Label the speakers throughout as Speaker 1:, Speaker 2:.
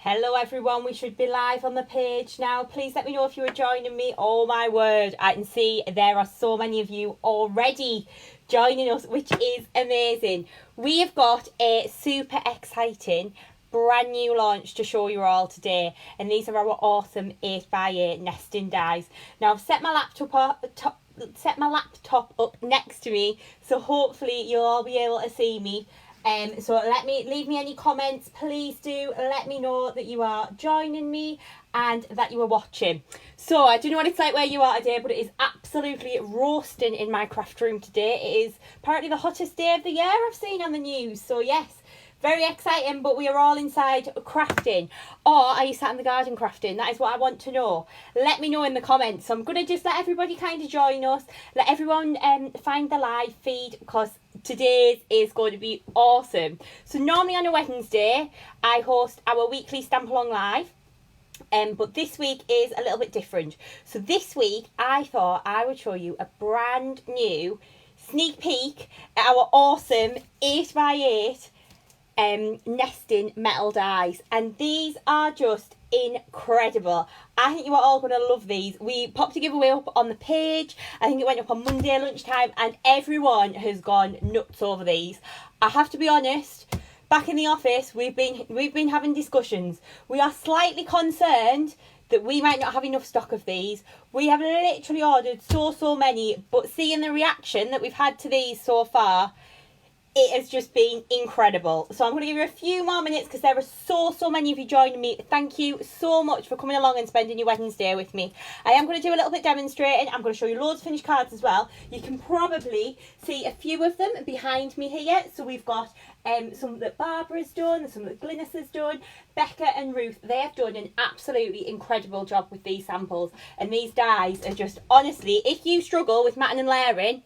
Speaker 1: Hello everyone, we should be live on the page now. Please let me know if you are joining me. Oh my word, I can see there are so many of you already joining us, which is amazing. We have got a super exciting brand new launch to show you all today, and these are our awesome 8x8 nesting dies. Now I've set my laptop up next to me, so hopefully you'll all be able to see me. So leave me any comments. Please do let me know that you are joining me and that you are watching. So I don't know what it's like where you are today, but it is absolutely roasting in my craft room today. It is apparently the hottest day of the year I've seen on the news. So yes, very exciting, but we are all inside crafting. Or are you sat in the garden crafting? That is what I want to know. Let me know in the comments. So I'm going to just let everybody kind of join us. Let everyone find the live feed, because today's is going to be awesome. So normally on a Wednesday, I host our weekly Stamp Along Live. But this week is a little bit different. So this week, I thought I would show you a brand new sneak peek at our awesome 8x8 nesting metal dies, and these are just incredible. I think you are all going to love these. We popped a giveaway up on the page. I think it went up on Monday lunchtime, and everyone has gone nuts over these. I have to be honest, back in the office we've been having discussions. We are slightly concerned that we might not have enough stock of these. We have literally ordered so many, but seeing the reaction that we've had to these so far, it has just been incredible. So I'm going to give you a few more minutes, because there are so many of you joining me. Thank you so much for coming along and spending your Wednesday with me. I am going to do a little bit demonstrating. I'm going to show you loads of finished cards as well. You can probably see a few of them behind me here. So we've got some that Barbara's done, some that Glynis has done. Becca and Ruth, they have done an absolutely incredible job with these samples. And these dies are just, honestly, if you struggle with matting and layering,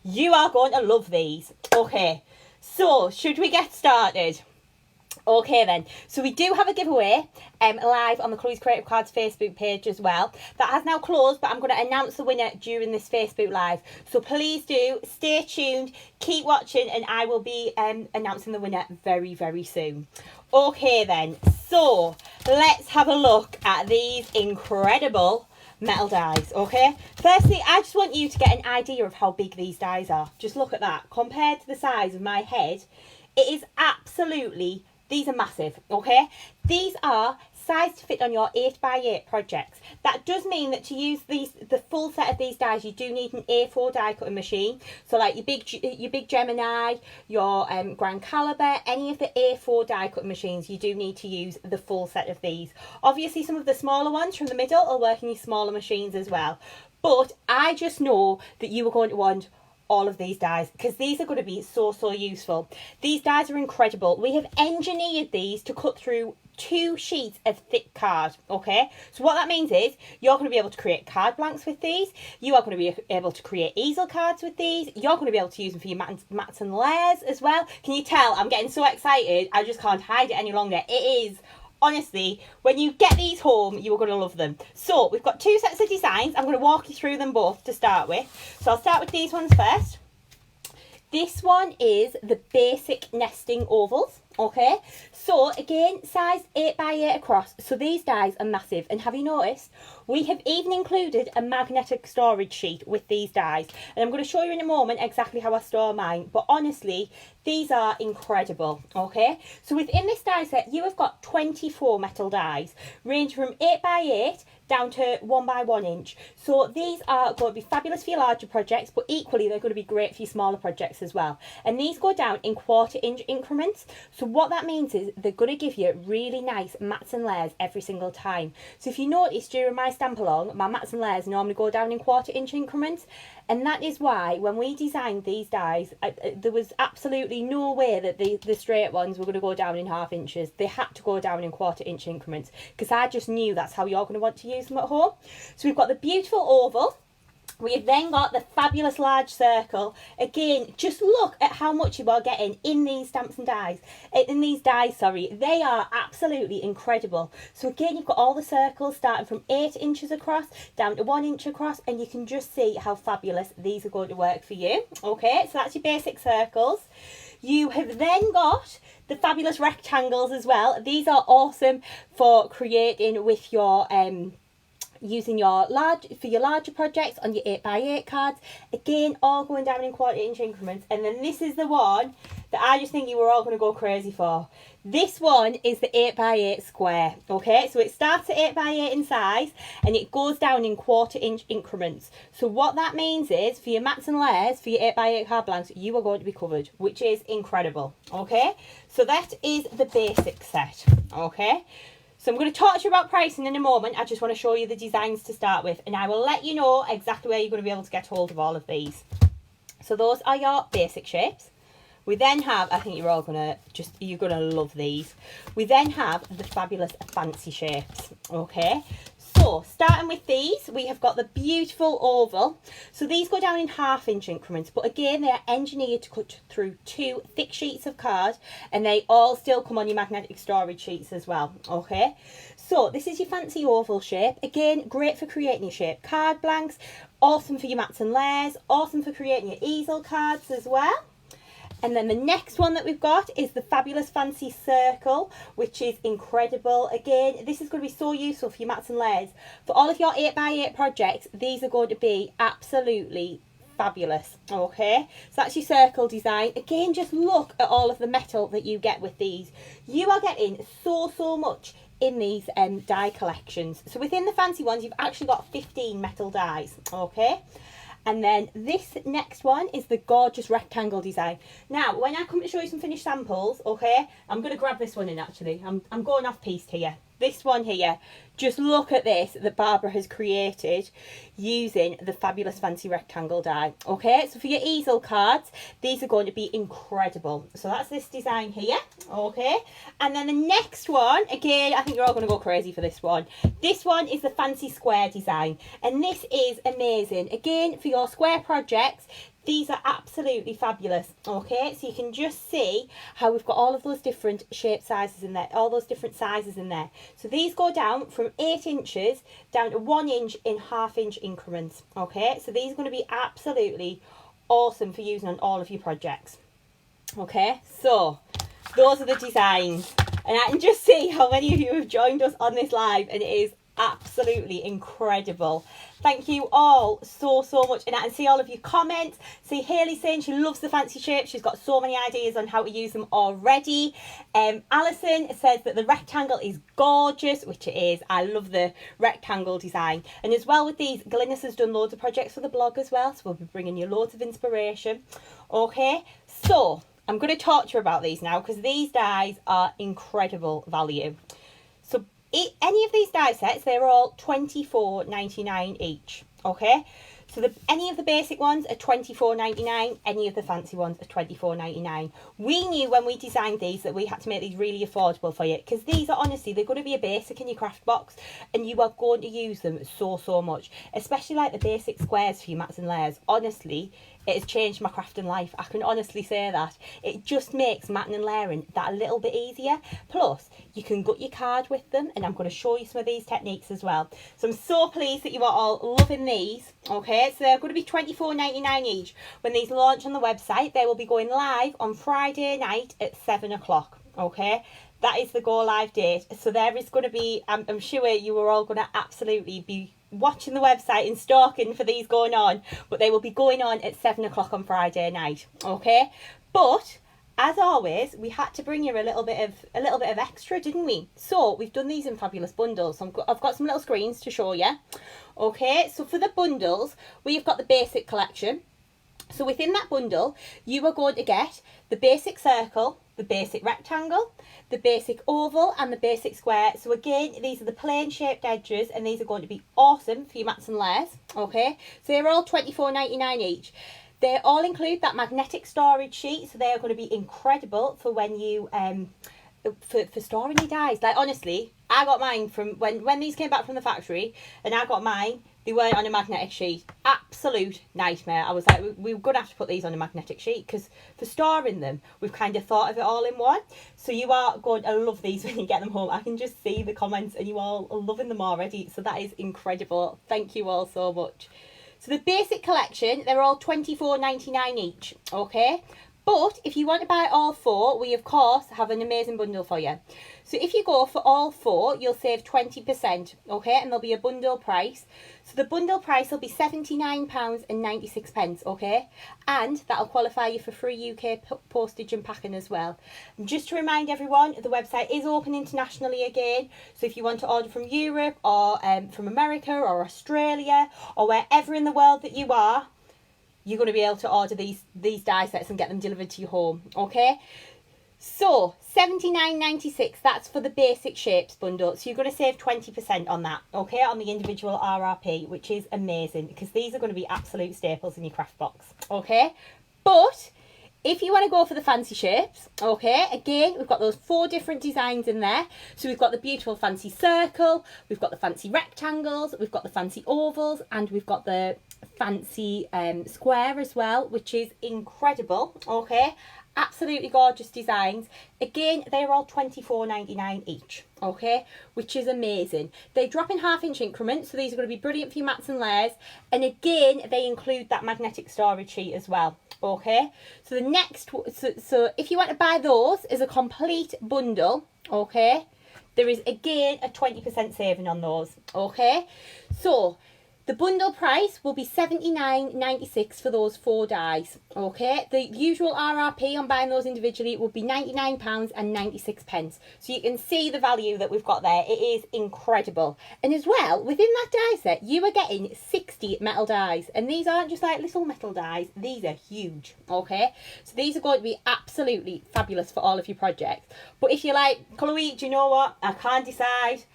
Speaker 1: you are going to love these. Okay, so should we get started? Okay then, so we do have a giveaway live on the Chloe's Creative Cards Facebook page as well. That has now closed, but I'm going to announce the winner during this Facebook Live. So please do stay tuned, keep watching, and I will be announcing the winner very soon. Okay then, so let's have a look at these incredible metal dies. Okay, firstly I just want you to get an idea of how big these dies are. Just look at that compared to the size of my head. It is absolutely, these are massive. Okay, these are sized to fit on your 8x8 projects. That does mean that to use the full set of these dies, you do need an A4 die cutting machine. So like your big Gemini, your Grand Caliber, any of the A4 die cutting machines, you do need to use the full set of these. Obviously some of the smaller ones from the middle will work in your smaller machines as well, but I just know that you are going to want all of these dies, because these are going to be so useful. These dies are incredible. We have engineered these to cut through 2 sheets of thick card. Okay, so what that means is you're going to be able to create card blanks with these. You are going to be able to create easel cards with these. You're going to be able to use them for your mats and layers as well. Can you tell I'm getting so excited? I just can't hide it any longer. It is, honestly, when you get these home, you are going to love them. So we've got 2 sets of designs. I'm going to walk you through them both to start with. So I'll start with these ones first. This one is the basic nesting ovals. Okay, so again, size 8x8 across. So these dies are massive, and have you noticed we have even included a magnetic storage sheet with these dies, and I'm going to show you in a moment exactly how I store mine. But honestly, these are incredible. Okay, so within this die set you have got 24 metal dies ranging from 8x8 down to 1x1 inch. So these are going to be fabulous for your larger projects, but equally they're going to be great for your smaller projects as well. And these go down in 1/4 inch increments. So what that means is they're going to give you really nice mats and layers every single time. So if you notice during my stamp along, my mats and layers normally go down in 1/4 inch increments. And that is why when we designed these dies, there was absolutely no way that the straight ones were going to go down in 1/2 inches. They had to go down in 1/4 inch increments, because I just knew that's how you're going to want to use them at home. So we've got the beautiful oval. We've then got the fabulous large circle. Again, just look at how much you are getting in these stamps and dies. In these dies, sorry. They are absolutely incredible. So again, you've got all the circles starting from 8 inches across down to 1 inch across, and you can just see how fabulous these are going to work for you. Okay, so that's your basic circles. You have then got the fabulous rectangles as well. These are awesome for creating with your using your larger projects on your 8x8 cards. Again, all going down in 1/4 inch increments. And then this is the one that I just think you were all going to go crazy for. This one is the 8x8 square. Okay, so it starts at 8x8 in size and it goes down in 1/4 inch increments. So what that means is for your mats and layers, for your 8x8 card blanks, you are going to be covered, which is incredible. Okay, so that is the basic set. Okay, so I'm going to talk to you about pricing in a moment. I just want to show you the designs to start with, and I will let you know exactly where you're going to be able to get hold of all of these. So those are your basic shapes. We then have, I think you're all you're going to love these. We then have the fabulous fancy shapes, okay? So, starting with these, we have got the beautiful oval. So these go down in 1/2 inch increments, but again, they are engineered to cut through 2 thick sheets of card, and they all still come on your magnetic storage sheets as well, okay? So this is your fancy oval shape. Again, great for creating your shape card blanks, awesome for your mats and layers, awesome for creating your easel cards as well. And then the next one that we've got is the fabulous fancy circle, which is incredible. Again, this is going to be so useful for your mats and layers. For all of your 8x8 projects, these are going to be absolutely fabulous. Okay, so that's your circle design. Again, just look at all of the metal that you get with these. You are getting so much in these die collections. So within the fancy ones, you've actually got 15 metal dies. Okay. And then this next one is the gorgeous rectangle design. Now, when I come to show you some finished samples, okay, I'm going to grab this one in actually. I'm going off piste here. This one here, just look at this that Barbara has created using the fabulous fancy rectangle die. Okay, so for your easel cards, these are going to be incredible. So that's this design here, okay. And then the next one, again, I think you're all going to go crazy for this one. This one is the fancy square design, and this is amazing. Again, for your square projects, these are absolutely fabulous, okay? So you can just see how we've got all of those different shape sizes in there, all those different sizes in there. So these go down from 8 inches down to 1 inch in 1/2 inch increments, okay? So these are going to be absolutely awesome for using on all of your projects, okay? So those are the designs, and I can just see how many of you have joined us on this live, and it is absolutely incredible. Thank you all so much, and I can see all of your comments. See Hayley saying she loves the fancy shapes. She's got so many ideas on how to use them already. Alison says that the rectangle is gorgeous, which it is. I love the rectangle design. And as well with these, Glynis has done loads of projects for the blog as well, so we'll be bringing you loads of inspiration. Okay, so I'm going to talk to you about these now, because these dies are incredible value. So any of these die sets, they're all $24.99 each, okay? So any of the basic ones are $24.99, any of the fancy ones are $24.99. We knew when we designed these that we had to make these really affordable for you, because these are honestly, they're going to be a basic in your craft box, and you are going to use them so much, especially like the basic squares for your mats and layers. Honestly, it has changed my crafting life. I can honestly say that. It just makes matting and layering that a little bit easier. Plus, you can gut your card with them, and I'm going to show you some of these techniques as well. So I'm so pleased that you are all loving these. Okay, so they're going to be $24.99 each. When these launch on the website, they will be going live on Friday night at 7 o'clock. Okay, that is the go live date. So there is going to be, I'm sure you are all going to absolutely be watching the website and stalking for these going on, but they will be going on at 7 o'clock on Friday night, okay? But as always, we had to bring you a little bit of extra, didn't we? So we've done these in fabulous bundles. So I've got some little screens to show you. Okay, so for the bundles, we've got the basic collection. So within that bundle, you are going to get the basic circle, the basic rectangle, the basic oval, and the basic square. So again, these are the plain shaped edges, and these are going to be awesome for your mats and layers. Okay, so they're all $24.99 each. They all include that magnetic storage sheet, so they are going to be incredible for when you for storing your dies. Like honestly, I got mine from when these came back from the factory, and I got mine. They weren't on a magnetic sheet. Absolute nightmare. I was like, we're going to have to put these on a magnetic sheet, because for storing them, we've kind of thought of it all in one. So you are going to love these when you get them home. I can just see the comments, and you all are loving them already. So that is incredible. Thank you all so much. So the basic collection, they're all $24.99 each, okay? But if you want to buy all 4, we of course have an amazing bundle for you. So if you go for all 4, you'll save 20%, okay? And there'll be a bundle price. So the bundle price will be £79.96, okay? And that'll qualify you for free UK postage and packing as well. And just to remind everyone, the website is open internationally again. So if you want to order from Europe or from America or Australia or wherever in the world that you are, you're going to be able to order these die sets and get them delivered to your home, okay? So £79.96, that's for the basic shapes bundle. So you're going to save 20% on that, okay, on the individual RRP, which is amazing because these are going to be absolute staples in your craft box, okay? But if you want to go for the fancy shapes, okay, again, we've got those 4 different designs in there. So we've got the beautiful fancy circle, we've got the fancy rectangles, we've got the fancy ovals, and we've got the fancy square as well, which is incredible, okay? Absolutely gorgeous designs. Again, they're all £24.99 each, okay, which is amazing. They drop in 1/2 inch increments, so these are going to be brilliant for your mats and layers. And again, they include that magnetic storage sheet as well, okay? So the next, so if you want to buy those as a complete bundle, okay, there is again a 20% saving on those, okay? So the bundle price will be £79.96 for those 4 dies, okay? The usual RRP on buying those individually will be £99.96. So you can see the value that we've got there. It is incredible. And as well, within that die set, you are getting 60 metal dies. And these aren't just like little metal dies. These are huge, okay? So these are going to be absolutely fabulous for all of your projects. But if you're like, Chloe, do you know what? I can't decide.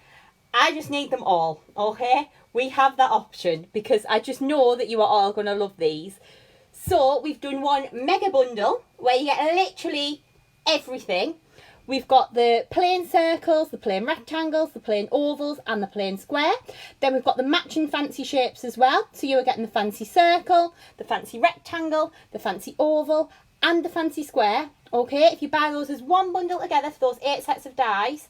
Speaker 1: I just need them all, okay? We have that option because I just know that you are all going to love these. So we've done one mega bundle where you get literally everything. We've got the plain circles, the plain rectangles, the plain ovals and the plain square. Then we've got the matching fancy shapes as well. So you are getting the fancy circle, the fancy rectangle, the fancy oval and the fancy square. Okay, if you buy those as one bundle together for those 8 sets of dies,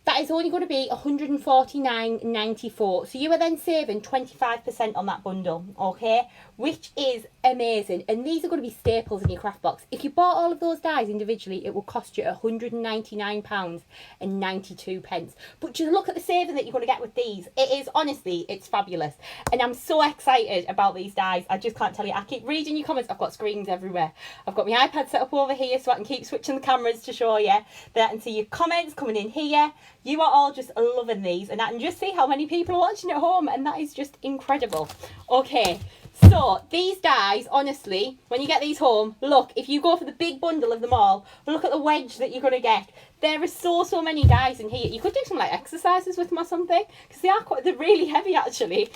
Speaker 1: that is only going to be £149.94. So you are then saving 25% on that bundle, okay? Which is amazing. And these are going to be staples in your craft box. If you bought all of those dies individually, it will cost you £199.92. But just look at the saving that you're going to get with these. It is, honestly, it's fabulous. And I'm so excited about these dies. I just can't tell you. I keep reading your comments. I've got screens everywhere. I've got my iPad set up over here so I can keep switching the cameras to show you that and see your comments coming in here. You are all just loving these and I can just see how many people are watching at home and that is just incredible. Okay, so these dies, honestly, when you get these home, look, if you go for the big bundle of them all, look at the wedge that you're going to get. There are so many dies in here. You could do some like exercises with them or something because they're really heavy actually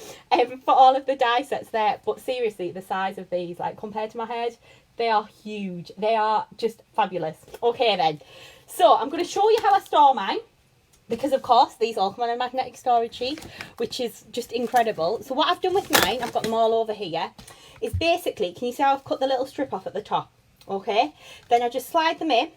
Speaker 1: for all of the die sets there. But seriously, the size of these, like compared to my head, they are huge. They are just fabulous. Okay then, so I'm going to show you how I store mine. Because, of course, these all come on a magnetic storage sheet, which is just incredible. So what I've done with mine, I've got them all over here, is basically, can you see how I've cut the little strip off at the top? Okay. Then I just slide them in,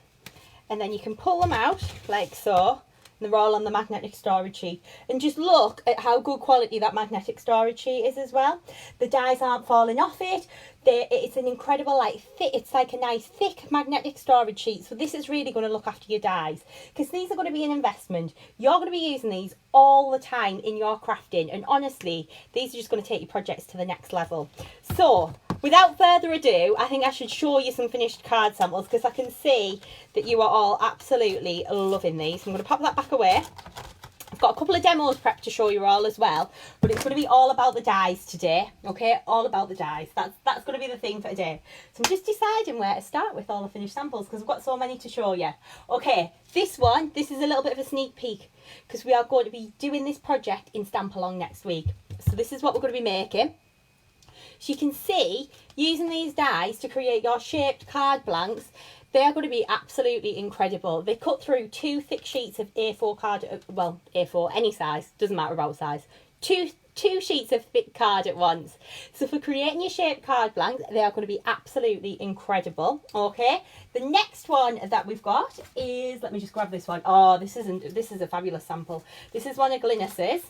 Speaker 1: and then you can pull them out, like so. And they're all on the magnetic storage sheet. And just look at how good quality that magnetic storage sheet is as well. The dies aren't falling off it. It's an incredible, like, thick, it's like a nice thick magnetic storage sheet. So this is really going to look after your dies because these are going to be an investment. You're going to be using these all the time in your crafting. And honestly, these are just going to take your projects to the next level. So without further ado, I think I should show you some finished card samples because I can see that you are all absolutely loving these. I'm going to pop that back away. I've got a couple of demos prepped to show you all as well, but it's going to be all about the dies today, okay? All about the dies. That's going to be the theme for today. So I'm just deciding where to start with all the finished samples because I've got so many to show you. Okay, this is a little bit of a sneak peek because we are going to be doing this project in Stamp Along next week. So this is what we're going to be making. So you can see, using these dies to create your shaped card blanks, they are going to be absolutely incredible. They cut through 2 thick sheets of A4 card, well, A4, any size, doesn't matter about size. Two sheets of thick card at once. So for creating your shaped card blanks, they are going to be absolutely incredible. Okay, the next one that we've got is, let me just grab this one. Oh, this is a fabulous sample. This is one of Glynis's.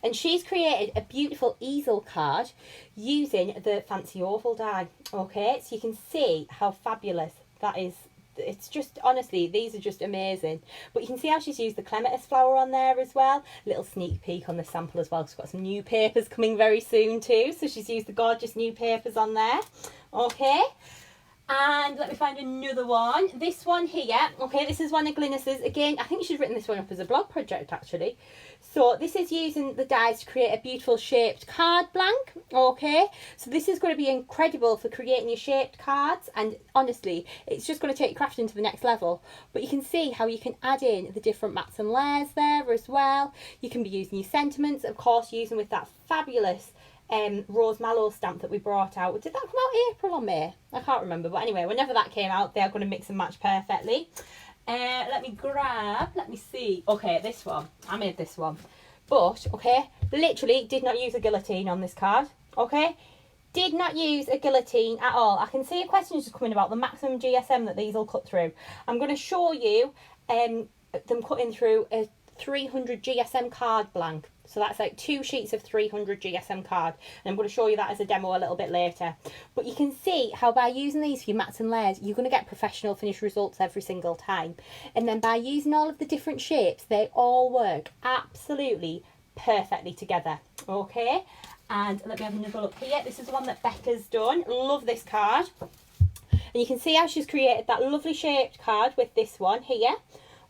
Speaker 1: And she's created a beautiful easel card using the fancy oval die. Okay, so you can see how fabulous that is. It's just, honestly, these are just amazing. But you can see how she's used the clematis flower on there as well. Little sneak peek on the sample as well. She's got some new papers coming very soon too. So she's used the gorgeous new papers on there. Okay. And let me find another one. This one here, okay, this is one of Glynis's. Again, I think she's written this one up as a blog project actually. So this is using the dies to create a beautiful shaped card blank, okay. So this is going to be incredible for creating your shaped cards, and honestly, it's just going to take your crafting to the next level. But you can see how you can add in the different mats and layers there as well. You can be using your sentiments, of course, using with that fabulous rose mallow stamp that we brought out. Did that come out April or May? I can't remember, but anyway, whenever that came out, they're going to mix and match perfectly. Let me see. Okay, this one, I made this one, but okay, literally did not use a guillotine on this card. Okay, did not use a guillotine at all. I can see a question just coming about the maximum GSM that these will cut through. I'm going to show you them cutting through a 300 GSM card blank. So that's like 2 sheets of 300 GSM card, and I'm going to show you that as a demo a little bit later. But you can see how by using these for your mats and layers, you're going to get professional finished results every single time. And then by using all of the different shapes, they all work absolutely perfectly together. Okay, and let me have another look here. This is the one that Becca's done. Love this card. And you can see how she's created that lovely shaped card with this one here.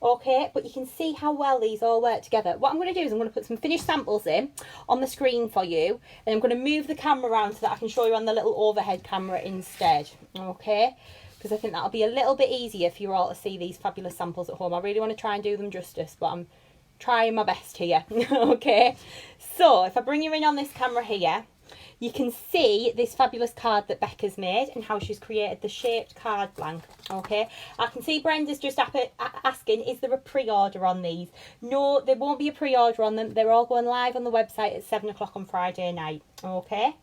Speaker 1: Okay, but you can see how well these all work together. What I'm going to do is I'm going to put some finished samples in on the screen for you, and I'm going to move the camera around so that I can show you on the little overhead camera instead. Okay, because I think that'll be a little bit easier for you all to see these fabulous samples at home. I really want to try and do them justice, but I'm trying my best here. Okay, so if I bring you in on this camera here, you can see this fabulous card that Becca's made and how she's created the shaped card blank. Okay, I can see Brenda's just asking, is there a pre-order on these? No, there won't be a pre-order on them. They're all going live on the website at 7 o'clock on Friday night. Okay.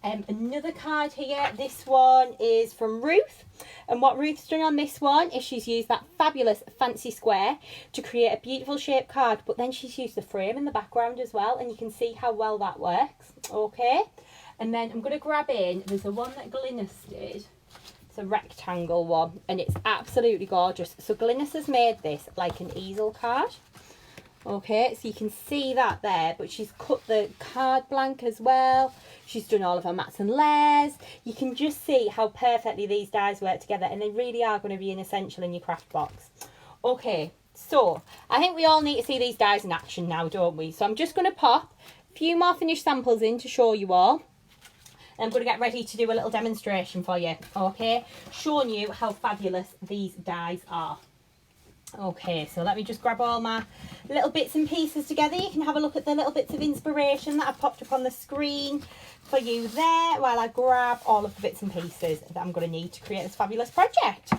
Speaker 1: Another card here, this one is from Ruth, and what Ruth's done on this one is she's used that fabulous fancy square to create a beautiful shaped card, but then she's used the frame in the background as well, and you can see how well that works. Okay, and then I'm going to grab in, there's the one that Glynis did. It's a rectangle one, and it's absolutely gorgeous. So Glynis has made this like an easel card. Okay, so you can see that there, but she's cut the card blank as well. She's done all of her mats and layers. You can just see how perfectly these dies work together, and they really are going to be an essential in your craft box. Okay, so I think we all need to see these dies in action now, don't we? So I'm just going to pop a few more finished samples in to show you all. And I'm going to get ready to do a little demonstration for you, okay? Showing you how fabulous these dies are. Okay, so let me just grab all my little bits and pieces together. You can have a look at the little bits of inspiration that I've popped up on the screen for you there while I grab all of the bits and pieces that I'm going to need to create this fabulous project.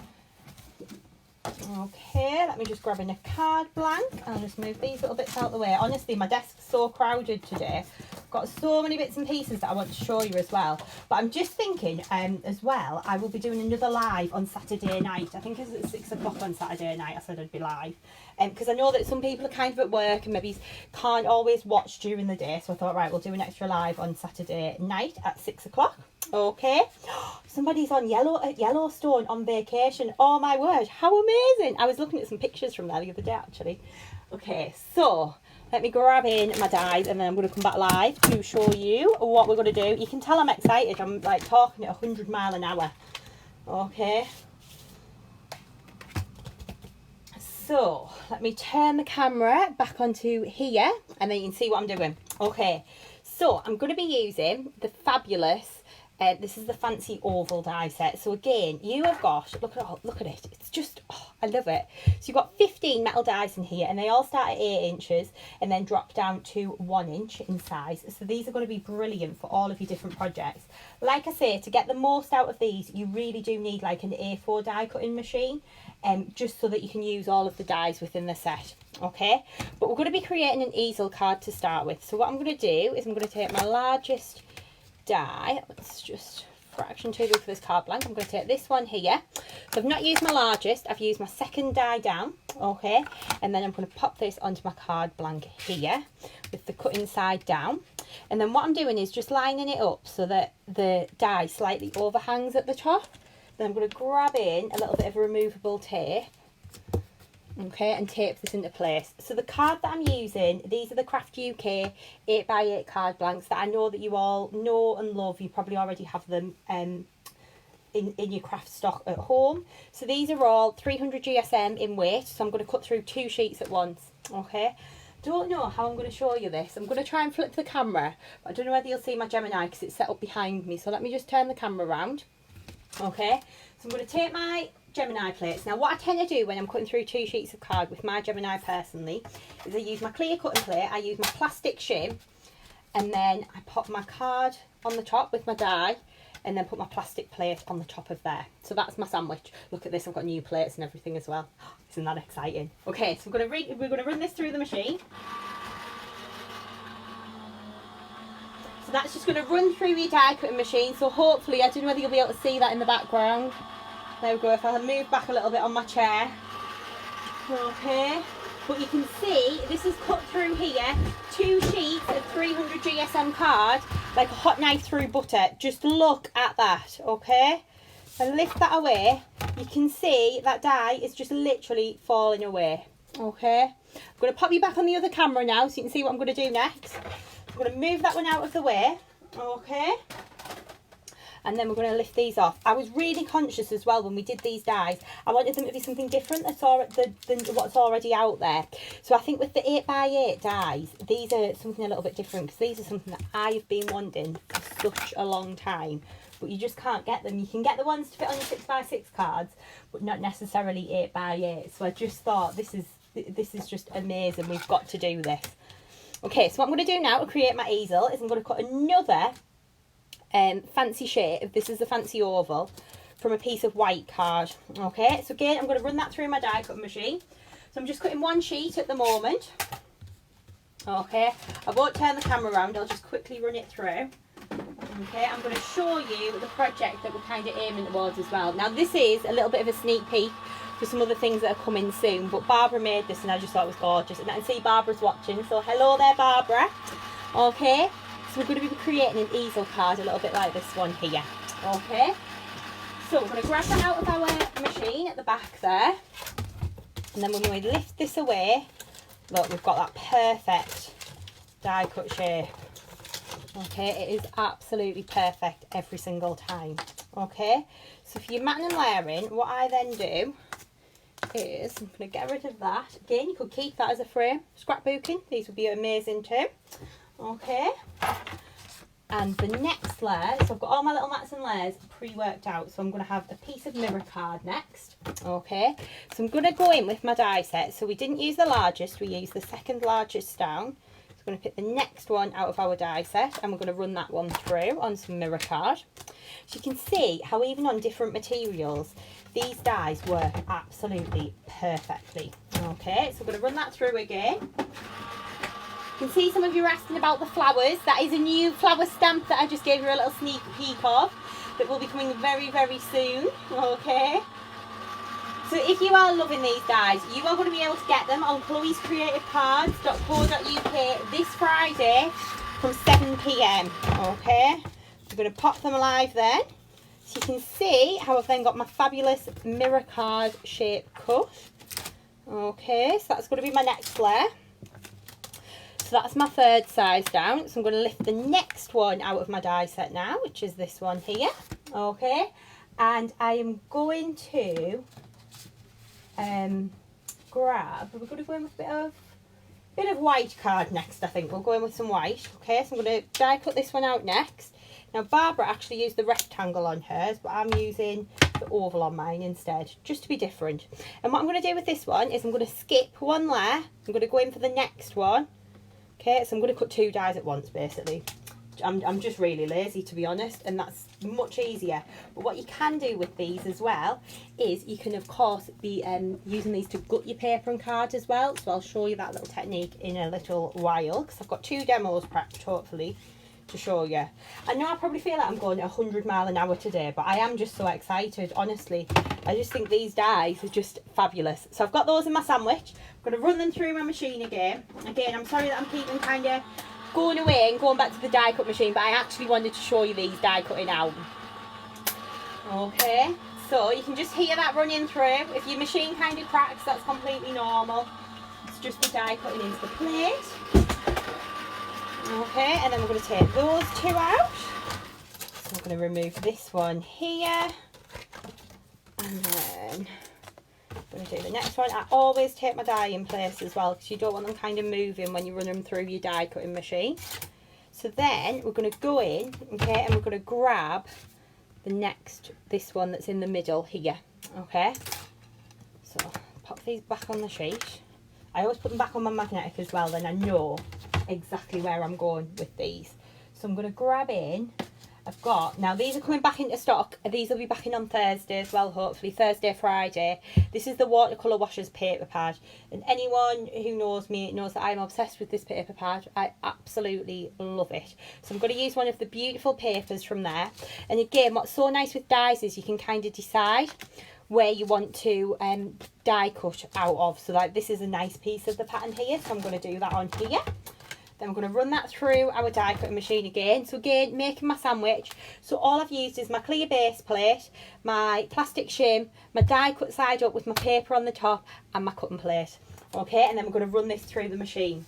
Speaker 1: Okay, let me just grab in a card blank. I'll just move these little bits out of the way. Honestly, my desk's so crowded today. I've got so many bits and pieces that I want to show you as well. But I'm just thinking as well, I will be doing another live on Saturday night. I think it's at 6 o'clock on Saturday night. I said I'd be live. Because I know that some people are kind of at work and maybe can't always watch during the day. So I thought, right, we'll do an extra live on Saturday night at 6 o'clock. Okay, somebody's on Yellowstone on vacation. Oh my word, how amazing. I was looking at some pictures from there the other day actually. Okay, so let me grab in my dies, and then I'm going to come back live to show you what we're going to do. You can tell I'm excited. I'm like talking at 100 miles an hour. Okay, so let me turn the camera back onto here, and then you can see what I'm doing. Okay, so I'm going to be using the fabulous this is the fancy oval die set. So again, you have got, look at it. It's just, oh, I love it. So you've got 15 metal dies in here, and they all start at 8 inches and then drop down to 1 inch in size. So these are going to be brilliant for all of your different projects. Like I say, to get the most out of these, you really do need like an A4 die cutting machine, just so that you can use all of the dies within the set. Okay, but we're going to be creating an easel card to start with. So what I'm going to do is I'm going to take my largest die. Let's just fraction too big for this card blank. I'm going to take this one here. So I've not used my largest, I've used my second die down, okay, and then I'm going to pop this onto my card blank here with the cutting side down. And then what I'm doing is just lining it up so that the die slightly overhangs at the top. Then I'm going to grab in a little bit of a removable tape, okay, and tape this into place. So the card that I'm using, these are the Craft UK 8x8 card blanks that I know that you all know and love. You probably already have them in your craft stock at home. So these are all 300 GSM in weight, so I'm going to cut through 2 sheets at once, okay. Don't know how I'm going to show you this. I'm going to try and flip the camera, but I don't know whether you'll see my Gemini because it's set up behind me. So let me just turn the camera around. Okay, so I'm going to take my Gemini plates. Now what I tend to do when I'm cutting through 2 sheets of card with my Gemini personally is I use my clear cutting plate, I use my plastic shim, and then I pop my card on the top with my die and then put my plastic plate on the top of there. So that's my sandwich. Look at this, I've got new plates and everything as well. Isn't that exciting? Okay, so we're going to run this through the machine. So that's just going to run through your die cutting machine. So hopefully, I don't know whether you'll be able to see that in the background. There we go, if I move back a little bit on my chair. Okay, but you can see this is cut through here, 2 sheets of 300 GSM card, like a hot knife through butter. Just look at that, okay? And lift that away, you can see that die is just literally falling away, okay? I'm going to pop you back on the other camera now so you can see what I'm going to do next. I'm going to move that one out of the way, okay? And then we're going to lift these off. I was really conscious as well when we did these dies. I wanted them to be something different than what's already out there. So I think with the 8x8 dies, these are something a little bit different because these are something that I've been wanting for such a long time. But you just can't get them. You can get the ones to fit on your 6x6 cards, but not necessarily 8x8. So I just thought this is just amazing. We've got to do this. Okay, so what I'm going to do now to create my easel is I'm going to cut another fancy shape. This is the fancy oval from a piece of white card. Okay, so again I'm going to run that through my die cutting machine. So I'm just cutting 1 sheet at the moment. Okay, I won't turn the camera around, I'll just quickly run it through. Okay, I'm going to show you the project that we're kind of aiming towards as well. Now this is a little bit of a sneak peek for some other things that are coming soon, but Barbara made this and I just thought it was gorgeous, and I can see Barbara's watching, so hello there Barbara. Okay, so we're going to be creating an easel card a little bit like this one here. Okay, so we're going to grab that out of our machine at the back there, and then when we lift this away, look, we've got that perfect die cut shape. Okay, it is absolutely perfect every single time. Okay, so for your matting and layering, what I then do is I'm going to get rid of that. Again, you could keep that as a frame. Scrapbooking, these would be amazing too. Okay, and the next layer, so I've got all my little mats and layers pre-worked out, so I'm going to have a piece of mirror card next. Okay, so I'm going to go in with my die set. So we didn't use the largest, we used the second largest down. So we're going to pick the next one out of our die set and we're going to run that one through on some mirror card. So you can see how even on different materials these dies work absolutely perfectly. Okay, so we're going to run that through again. You can see some of you are asking about the flowers. That is a new flower stamp that I just gave you a little sneak peek of that will be coming very, very soon. Okay, so if you are loving these dies, you are going to be able to get them on chloescreativecards.co.uk this Friday from 7 PM. Okay, we're going to pop them live then. So you can see how I've then got my fabulous mirror card shape cut. Okay, so that's going to be my next layer. So that's my third size down. So I'm going to lift the next one out of my die set now, which is this one here. Okay, and I am going to grab, we're going to go in with a bit of white card next. I think we'll go in with some white. Okay, so I'm going to die cut this one out next. Now Barbara actually used the rectangle on hers, but I'm using the oval on mine instead, just to be different. And what I'm going to do with this one is I'm going to skip one layer. I'm going to go in for the next one. Okay, so I'm going to cut 2 dies at once basically. I'm just really lazy, to be honest, and that's much easier. But what you can do with these as well is you can of course be using these to gut your paper and cards as well. So I'll show you that little technique in a little while because I've got 2 demos prepped hopefully to show you. I know I probably feel like I'm going at 100 miles an hour today, but I am just so excited, honestly. I just think these dies are just fabulous. So I've got those in my sandwich. I'm going to run them through my machine again. Again, I'm sorry that I'm keeping kind of going away and going back to the die cut machine, but I actually wanted to show you these die cutting out. Okay, so you can just hear that running through. If your machine kind of cracks, that's completely normal. It's just the die cutting into the plate. Okay, and then we're going to take those two out. So I'm going to remove this one here. And then I'm going to do the next one. I always take my die in place as well, because you don't want them kind of moving when you run them through your die cutting machine. So then we're going to go in, okay, and we're going to grab this one that's in the middle here. Okay, so pop these back on the sheet. I always put them back on my magnetic as well, then I know exactly where I'm going with these. So I'm going to grab in. I've got, now these are coming back into stock. These will be back in on Thursday as well, hopefully Thursday, Friday. This is the watercolour washers paper pad, and anyone who knows me knows that I'm obsessed with this paper pad. I absolutely love it. So I'm going to use one of the beautiful papers from there. And again, what's so nice with dies is you can kind of decide where you want to die cut out of. So like this is a nice piece of the pattern here, so I'm going to do that on here. Then I'm going to run that through our die cutting machine again. So again, making my sandwich. So all I've used is my clear base plate, my plastic shim, my die cut side up with my paper on the top, and my cutting plate. Okay, and then we're going to run this through the machine.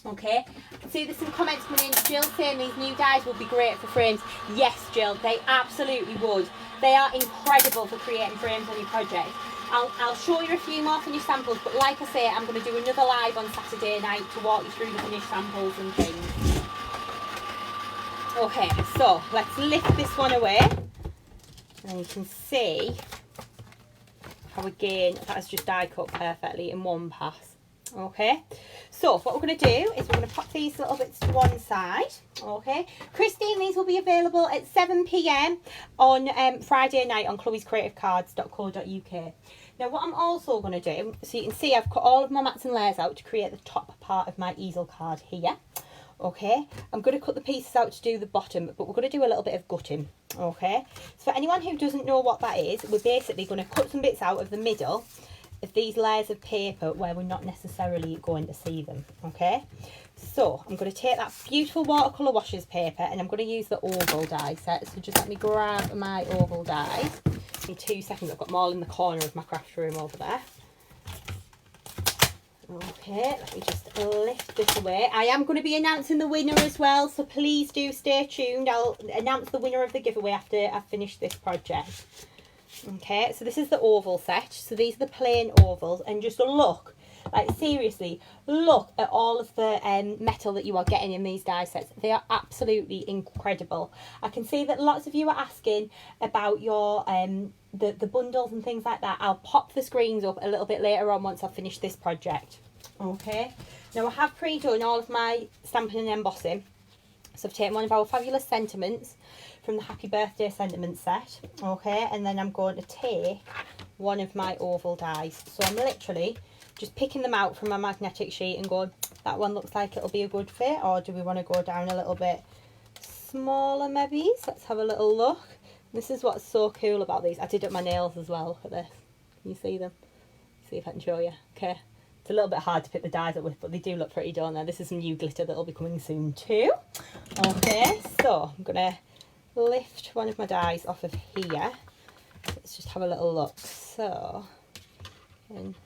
Speaker 1: Okay, I can see there's some comments coming in. Jill saying these new dies would be great for frames. Yes, Jill, they absolutely would. They are incredible for creating frames on your project. I'll show you a few more for your samples, but like I say, I'm going to do another live on Saturday night to walk you through the finished samples and things. Okay, so let's lift this one away, and you can see how again that has just die cut perfectly in one pass. Okay, so what we're going to do is we're going to pop these little bits to one side. Okay, Christine, these will be available at 7 p.m. on Friday night on chloescreativecards.co.uk. Now what I'm also going to do, so you can see I've cut all of my mats and layers out to create the top part of my easel card here. Okay, I'm going to cut the pieces out to do the bottom, but we're going to do a little bit of gutting. Okay, so for anyone who doesn't know what that is, we're basically going to cut some bits out of the middle of these layers of paper where we're not necessarily going to see them. Okay, so I'm going to take that beautiful watercolour washers paper, and I'm going to use the oval die set. So just let me grab my oval dies. Give me 2 seconds, I've got them all in the corner of my craft room over there. Okay, let me just lift this away. I am going to be announcing the winner as well, so please do stay tuned. I'll announce the winner of the giveaway after I've finished this project. Okay, so this is the oval set. So these are the plain ovals, and just look, like seriously, look at all of the metal that you are getting in these die sets. They are absolutely incredible. I can see that lots of you are asking about your the bundles and things like that. I'll pop the screens up a little bit later on once I've finished this project. Okay, now I have pre-done all of my stamping and embossing. So I've taken one of our fabulous sentiments from the Happy Birthday sentiment set. Okay, and then I'm going to take one of my oval dies. So I'm literally just picking them out from my magnetic sheet and going, that one looks like it'll be a good fit, or do we want to go down a little bit smaller maybe? So let's have a little look. This is what's so cool about these. I did up my nails as well. Look at this. Can you see them? See if I can show you. Okay. It's a little bit hard to pick the dies up with, but they do look pretty, don't they? This is some new glitter that'll be coming soon too. Okay, so I'm going to lift one of my dies off of here. Let's just have a little look. So, and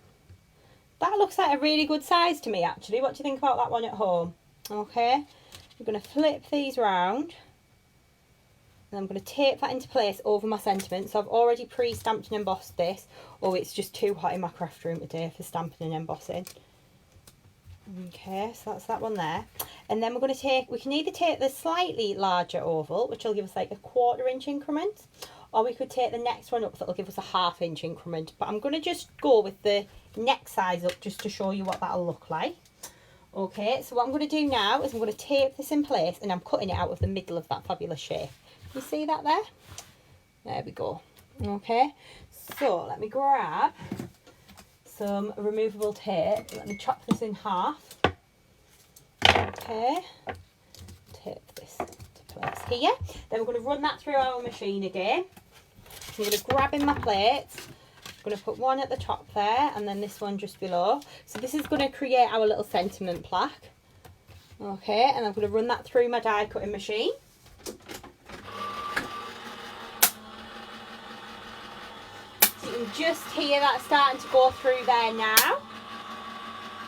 Speaker 1: that looks like a really good size to me actually. What do you think about that one at home? Okay, I'm going to flip these round. And I'm going to tape that into place over my sentiment. So I've already pre-stamped and embossed this. Oh, it's just too hot in my craft room today for stamping and embossing. Okay, so that's that one there. And then we're going to take, we can either take the slightly larger oval, which will give us like a 1/4 inch increment, or we could take the next one up that'll give us a 1/2 inch increment. But I'm going to just go with the next size up just to show you what that'll look like. Okay, so what I'm going to do now is I'm going to tape this in place, and I'm cutting it out of the middle of that fabulous shape. You see that there? There we go. Okay, so let me grab some removable tape. Let me chop this in half. Okay, tape this here. Then we're going to run that through our machine again. I'm going to grab in my plates. I'm going to put one at the top there and then this one just below. So this is going to create our little sentiment plaque. Okay, and I'm going to run that through my die cutting machine. So you can just hear that starting to go through there now.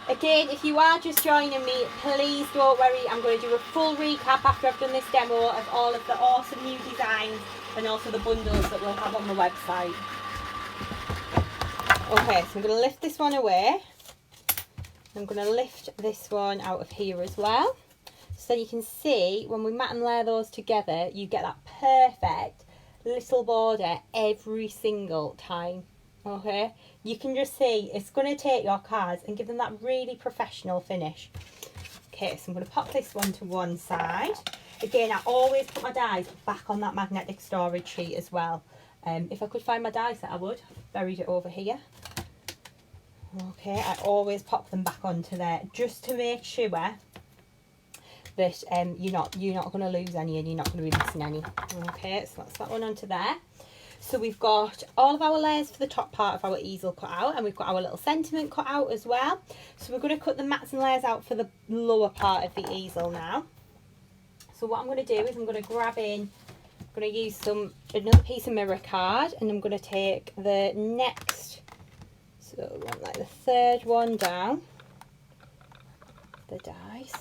Speaker 1: Again, if you are just joining me, please don't worry. I'm going to do a full recap after I've done this demo of all of the awesome new designs and also the bundles that we'll have on the website. Okay, so I'm going to lift this one away. I'm going to lift this one out of here as well. So you can see when we mat and layer those together, you get that perfect little border every single time. Okay, you can just see it's going to take your cards and give them that really professional finish. Okay, so I'm going to pop this one to one side. Again, I always put my dies back on that magnetic storage sheet as well. If I could find my die set, I would. I've buried it over here. Okay, I always pop them back onto there just to make sure that you're not going to lose any and you're not going to be missing any. Okay, so that's that one onto there. So we've got all of our layers for the top part of our easel cut out, and we've got our little sentiment cut out as well. So we're going to cut the mats and layers out for the lower part of the easel now. So what I'm going to do is I'm going to grab in, I'm going to use another piece of mirror card, and I'm going to take the next, so like the third one down, the dies.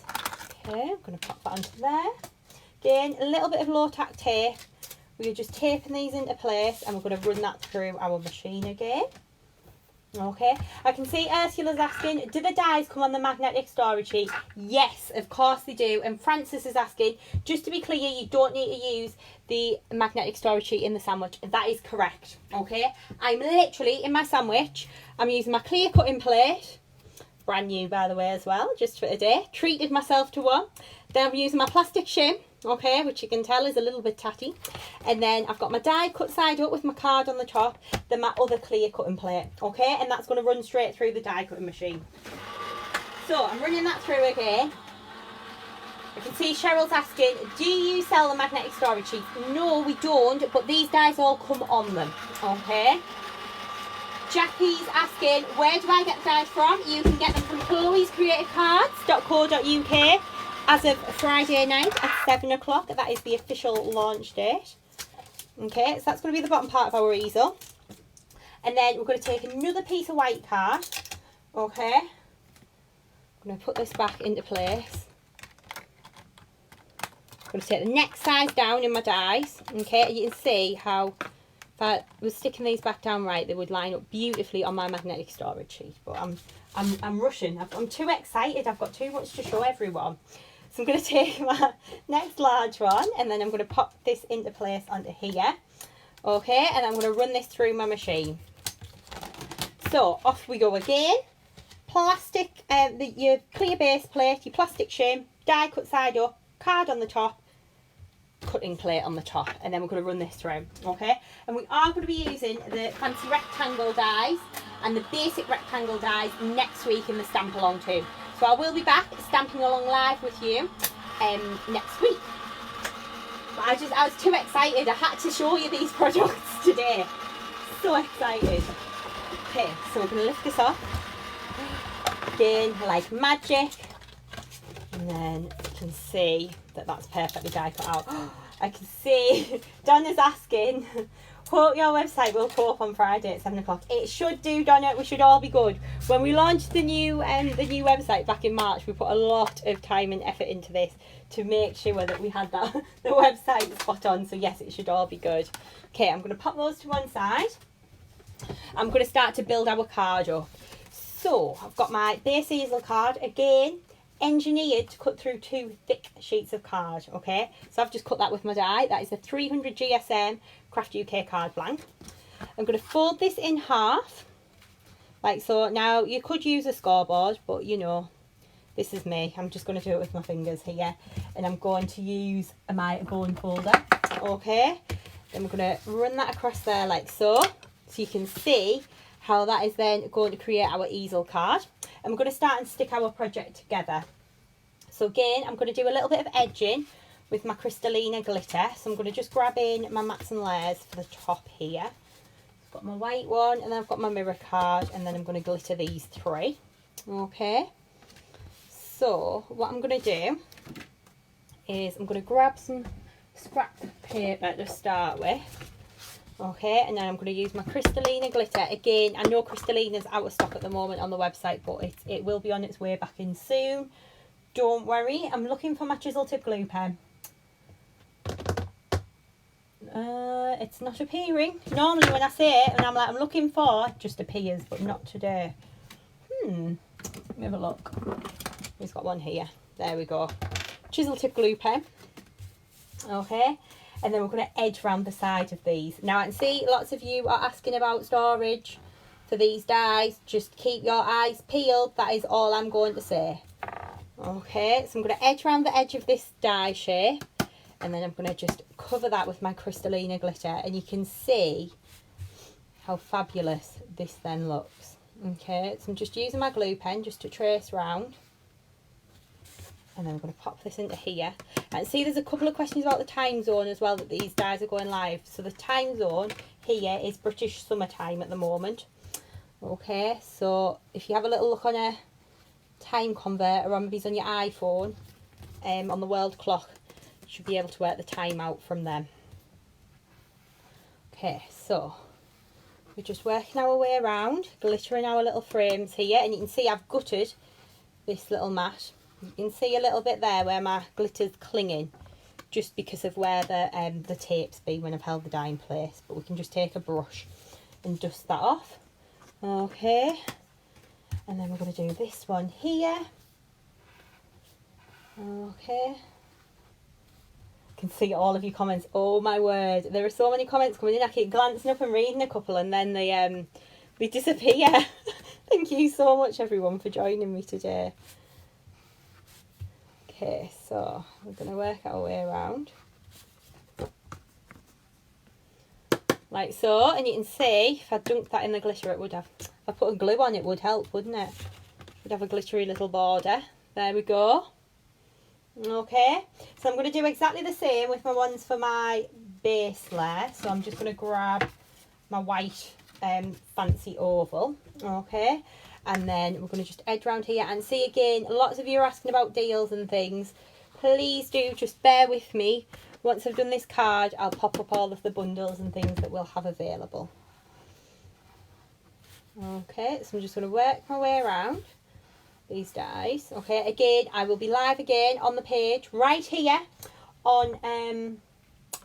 Speaker 1: Okay, I'm going to pop that onto there. Again, a little bit of low tack tape. We're just taping these into place and we're going to run that through our machine again. Okay, I can see Ursula's asking, do the dies come on the magnetic storage sheet? Yes, of course they do. And Francis is asking, just to be clear, you don't need to use the magnetic storage sheet in the sandwich. That is correct. Okay, I'm literally in my sandwich, I'm using my clear cutting plate, brand new by the way as well, just for today. Treated myself to one. Then I'm using my plastic shim, okay, which you can tell is a little bit tatty. And then I've got my die cut side up with my card on the top, then my other clear cutting plate, okay, and that's going to run straight through the die cutting machine. So I'm running that through again. I can see Cheryl's asking, do you sell the magnetic storage sheets? No, we don't, but these dies all come on them, okay. Jackie's asking, where do I get the dies from? You can get them from chloescreativecards.co.uk as of Friday night at 7 o'clock. That is the official launch date. Okay, so that's going to be the bottom part of our easel. And then we're going to take another piece of white card. Okay, I'm going to put this back into place. I'm going to take the next size down in my dies. Okay, and you can see how if I was sticking these back down right, they would line up beautifully on my magnetic storage sheet. But I'm rushing. I'm too excited. I've got too much to show everyone. So I'm going to take my next large one and then I'm going to pop this into place onto here. Okay, and I'm going to run this through my machine. So off we go again. Plastic, your clear base plate, your plastic shim, die cut side up, card on the top, cutting plate on the top, and then we're going to run this through. Okay, and we are going to be using the fancy rectangle dies and the basic rectangle dies next week in the stamp along too. So I will be back stamping along live with you next week. But I was too excited. I had to show you these products today. So excited. Okay, so we're going to lift this up. Again, like magic. And then you can see that that's perfectly die cut out. I can see Donna's asking, hope your website will go up on Friday at 7 o'clock. It should do, Donna. We should all be good. When we launched the new website back in March, we put a lot of time and effort into this to make sure that we had the website spot on. So yes, it should all be good. Okay, I'm going to pop those to one side. I'm going to start to build our card up. So I've got my base easel card again, engineered to cut through 2 thick sheets of card. Okay, so I've just cut that with my die. That is the 300 GSM Craft UK card blank. I'm going to fold this in half like so. Now you could use a scoreboard, but you know, this is me. I'm just going to do it with my fingers here, and I'm going to use my bone folder. Okay, then we're going to run that across there like so you can see how that is then going to create our easel card. And we're going to start and stick our project together. So again, I'm going to do a little bit of edging with my Crystallina glitter. So I'm going to just grab in my mats and layers for the top here. I've got my white one, and then I've got my mirror card, and then I'm going to glitter these 3. Okay. So what I'm going to do is I'm going to grab some scrap paper to start with. Okay, and then I'm going to use my Crystallina glitter. Again, I know Crystallina's out of stock at the moment on the website, but it will be on its way back in soon. Don't worry. I'm looking for my chisel tip glue pen. It's not appearing. Normally when I say it and I'm like, I'm looking for, it just appears, but not today. Let me have a look. We've got one here. There we go. Chisel tip glue pen. Okay. And then we're going to edge around the side of these. Now I can see lots of you are asking about storage for these dies. Just keep your eyes peeled. That is all I'm going to say. Okay, so I'm going to edge around the edge of this die shape. And then I'm going to just cover that with my Crystallina glitter. And you can see how fabulous this then looks. Okay, so I'm just using my glue pen just to trace round. And then I'm going to pop this into here. And see, there's a couple of questions about the time zone as well, that these dies are going live. So the time zone here is British summertime at the moment. Okay, so if you have a little look on a time converter, or maybe it's on your iPhone, on the world clock, you should be able to work the time out from them. Okay, so we're just working our way around, glittering our little frames here, and you can see I've gutted this little mat. You can see a little bit there where my glitter's clinging, just because of where the tape's been when I've held the die in place. But we can just take a brush and dust that off. Okay, and then we're going to do this one here. Okay, I can see all of your comments. Oh my word, there are so many comments coming in. I keep glancing up and reading a couple, and then they disappear. Thank you so much everyone for joining me today. Okay, so we're going to work our way around like so, and you can see if I dunked that in the glitter, it would have, if I put a glue on, it would help, wouldn't it? It would have a glittery little border. There we go. Okay, so I'm going to do exactly the same with my ones for my base layer. So I'm just going to grab my white fancy oval. Okay, and then we're going to just edge around here, and see, again, lots of you are asking about deals and things. Please do just bear with me. Once I've done this card, I'll pop up all of the bundles and things that we'll have available. Okay, so I'm just going to work my way around these dies. Okay, again, I will be live again on the page right here on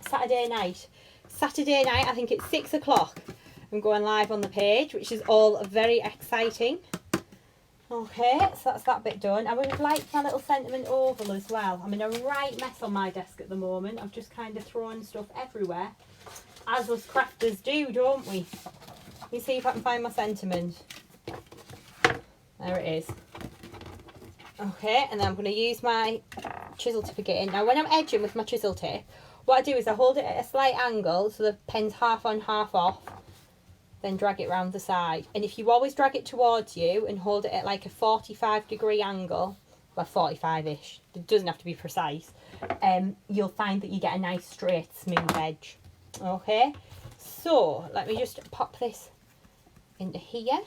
Speaker 1: Saturday night. Saturday night, I think it's 6 o'clock. I'm going live on the page, which is all very exciting. Okay, so that's that bit done. I would have liked my little sentiment oval as well. I'm in a right mess on my desk at the moment. I've just kind of thrown stuff everywhere, as us crafters do, don't we? Let me see if I can find my sentiment. There it is. Okay, and then I'm going to use my chisel tip again. Now, when I'm edging with my chisel tip, what I do is I hold it at a slight angle so the pen's half on, half off. Then drag it round the side. And if you always drag it towards you and hold it at like a 45-degree angle, well, 45-ish, it doesn't have to be precise, you'll find that you get a nice straight smooth edge. Okay, so let me just pop this into here.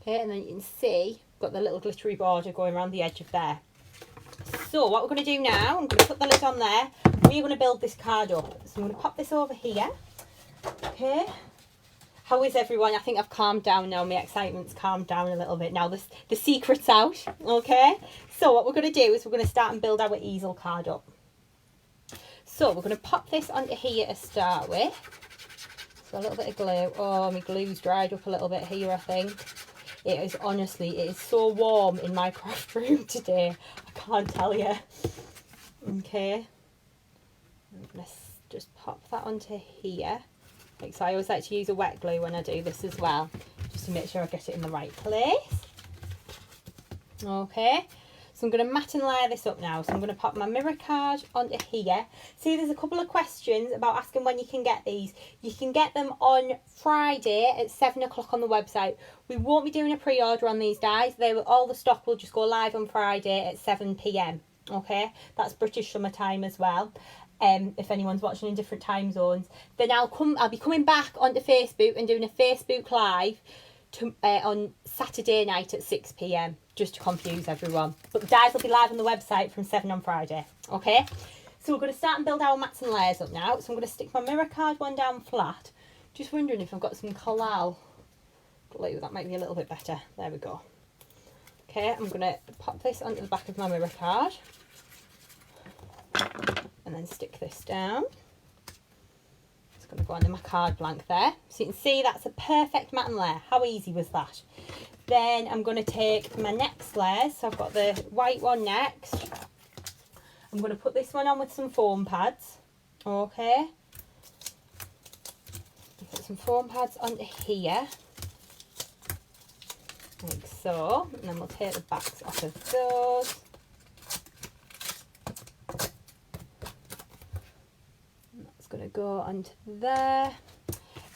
Speaker 1: Okay, and then you can see I've got the little glittery border going around the edge of there. So what we're going to do now, I'm going to put the lid on there. We're going to build this card up. So I'm going to pop this over here. Okay, how is everyone? I think I've calmed down now. My excitement's calmed down a little bit now. The secret's out. Okay, so what we're going to do is we're going to start and build our easel card up. So we're going to pop this onto here to start with. So a little bit of glue. Oh, my glue's dried up a little bit here, I think. It is, honestly, it is so warm in my craft room today. I can't tell you. Okay, I'm going to just pop that onto here. Like so, I always like to use a wet glue when I do this as well, just to make sure I get it in the right place. Okay, so I'm going to mat and layer this up now. So I'm going to pop my mirror card onto here. See, there's a couple of questions about asking when you can get these. You can get them on Friday at 7 o'clock on the website. We won't be doing a pre-order on these dies. All the stock will just go live on Friday at 7 PM. Okay, that's British summertime as well. If anyone's watching in different time zones, then I'll be coming back onto Facebook and doing a Facebook Live on Saturday night at 6 p.m. just to confuse everyone. But the dies will be live on the website from 7 on Friday. Okay, so we're going to start and build our mats and layers up now. So I'm going to stick my mirror card one down flat. Just wondering if I've got some collal glue. That might be a little bit better. There we go. Okay, I'm going to pop this onto the back of my mirror card. And then stick this down. It's going to go onto my card blank there. So you can see that's a perfect mat and layer. How easy was that? Then I'm going to take my next layers. So I've got the white one next. I'm going to put this one on with some foam pads. Okay. Put some foam pads onto here. Like so. And then we'll take the backs off of those. Going to go onto there,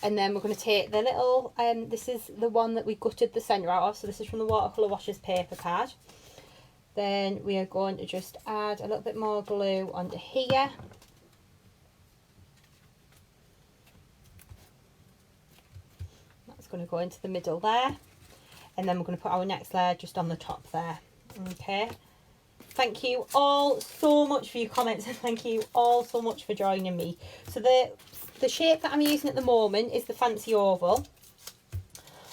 Speaker 1: and then we're going to take the little this is the one that we gutted the centre out of, so this is from the watercolour washers paper pad. Then we are going to just add a little bit more glue onto here. That's going to go into the middle there, and then we're going to put our next layer just on the top there. Okay, thank you all so much for your comments, and thank you all so much for joining me. So the shape that I'm using at the moment is the fancy oval.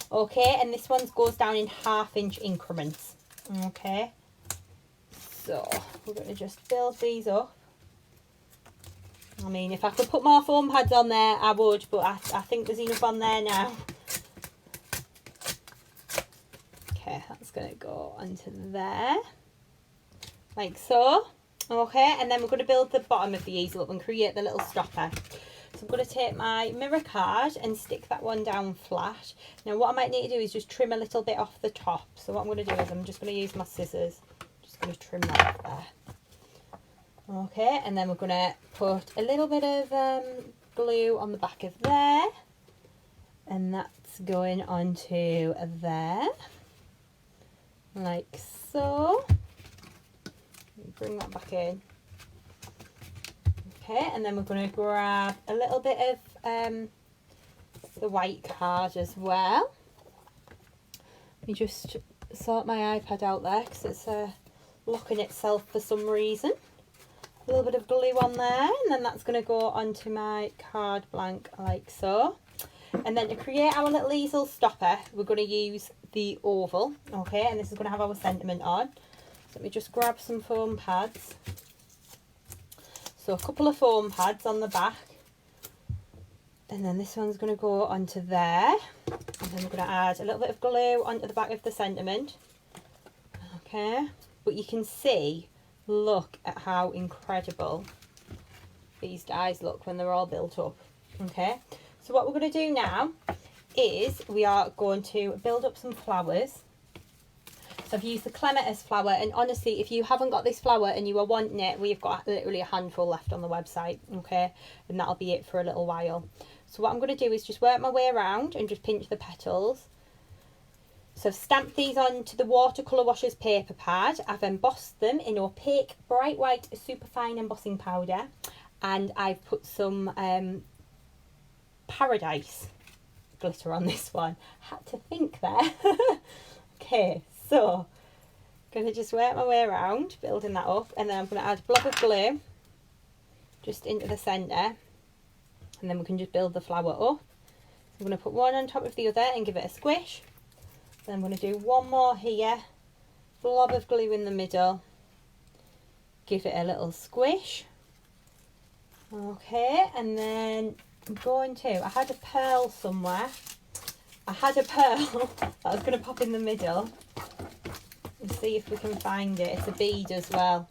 Speaker 1: Okay, and this one goes down in 1/2 inch increments. Okay, so we're going to just build these up. I mean, if I could put more foam pads on there, I would, but I think there's enough on there now. Okay, that's going to go onto there. Like so. Okay, and then we're going to build the bottom of the easel up and create the little stopper. So I'm going to take my mirror card and stick that one down flat. Now what I might need to do is just trim a little bit off the top. So what I'm going to do is I'm just going to use my scissors. Just going to trim that off there. Okay, and then we're going to put a little bit of glue on the back of there. And that's going onto there. Like so. Bring that back in. Okay, and then we're going to grab a little bit of the white card as well. Let me just sort my iPad out there because it's locking itself for some reason. A little bit of glue on there, and then that's going to go onto my card blank like so. And then to create our little easel stopper, we're going to use the oval. Okay, and this is going to have our sentiment on. Let me just grab some foam pads. So a couple of foam pads on the back. And then this one's going to go onto there. And then we're going to add a little bit of glue onto the back of the sentiment. Okay. But you can see, look at how incredible these dies look when they're all built up. Okay. So what we're going to do now is we are going to build up some flowers. So I've used the clematis flower, and honestly, if you haven't got this flower and you are wanting it, we've got literally a handful left on the website, okay? And that'll be it for a little while. So what I'm going to do is just work my way around and just pinch the petals. So I've stamped these onto the watercolour washers paper pad. I've embossed them in opaque, bright white, superfine embossing powder. And I've put some paradise glitter on this one. Had to think there. Okay. So, I'm going to just work my way around, building that up, and then I'm going to add a blob of glue just into the centre, and then we can just build the flower up. So I'm going to put one on top of the other and give it a squish. Then I'm going to do one more here, blob of glue in the middle, give it a little squish. Okay, and then I'm going to, I had a pearl somewhere. I had a pearl that I was going to pop in the middle. And see if we can find it. It's a bead as well.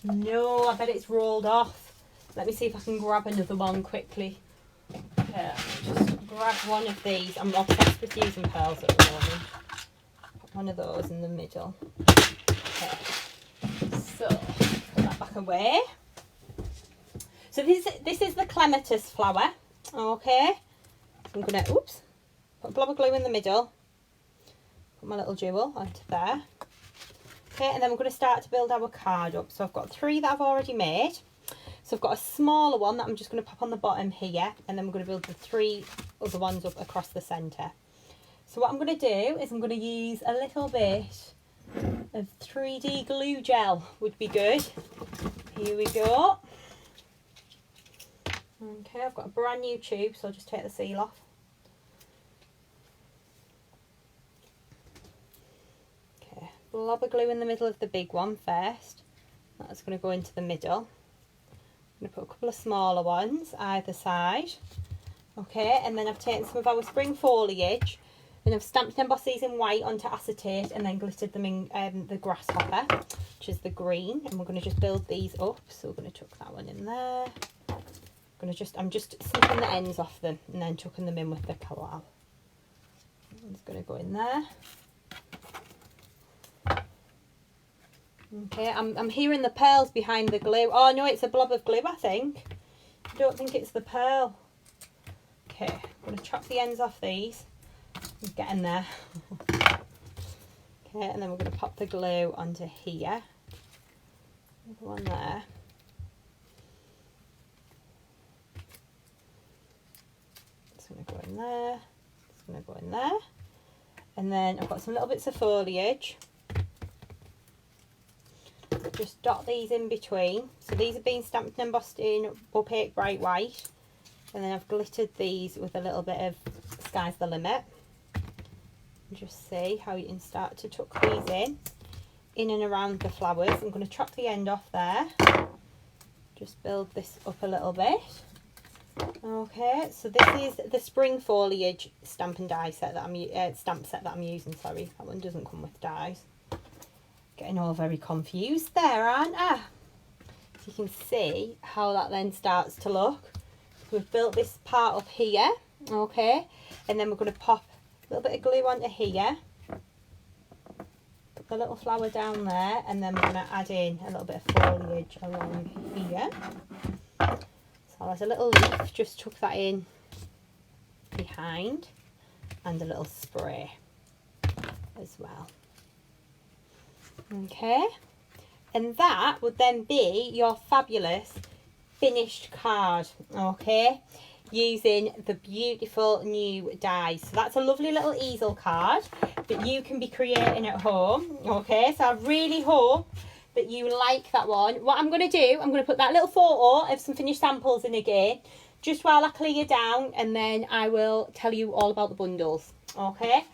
Speaker 1: No, I bet it's rolled off. Let me see if I can grab another one quickly. Just grab one of these. I'm obsessed with using pearls at the moment. Put one of those in the middle. Okay. So, put that back away. So this is the clematis flower. Okay. So I'm going to, oops, put a blob of glue in the middle. Put my little jewel onto there. Okay, and then we're going to start to build our card up. So I've got 3 that I've already made. So I've got a smaller one that I'm just going to pop on the bottom here, and then we're going to build the 3 other ones up across the centre. So what I'm going to do is I'm going to use a little bit of 3D glue gel, would be good. Here we go. Okay, I've got a brand new tube, so I'll just take the seal off. Okay, blob of glue in the middle of the big one first. That's going to go into the middle. I'm going to put a couple of smaller ones either side. Okay, and then I've taken some of our spring foliage and I've stamped and embossed these in white onto acetate and then glittered them in the grasshopper, which is the green. And we're going to just build these up. So we're going to tuck that one in there. I'm just snipping the ends off them and then tucking them in with the collal. It's going to go in there. Okay, I'm hearing the pearls behind the glue. Oh no, it's a blob of glue, I think. I don't think it's the pearl. Okay, I'm going to chop the ends off these. I'm getting there. Okay, and then we're going to pop the glue onto here. Another one there. It's going to go in there. It's going to go in there. And then I've got some little bits of foliage. Just dot these in between. So these have been stamped and embossed in opaque bright white. And then I've glittered these with a little bit of Sky's the Limit. And just see how you can start to tuck these in and around the flowers. I'm going to chop the end off there. Just build this up a little bit. Okay, so this is the spring foliage stamp and die set that stamp set that I'm using. Sorry, that one doesn't come with dies. Getting all very confused there, aren't I? So you can see how that then starts to look. We've built this part up here, okay, and then we're going to pop a little bit of glue onto here, put the little flower down there, and then we're going to add in a little bit of foliage along here. So I'll add a little leaf, just tuck that in behind, and a little spray as well. Okay, and that would then be your fabulous finished card, okay, using the beautiful new dies. So that's a lovely little easel card that you can be creating at home, okay. So I really hope that you like that one. What I'm going to do, I'm going to put that little photo of some finished samples in again, just while I clear down, and then I will tell you all about the bundles, okay.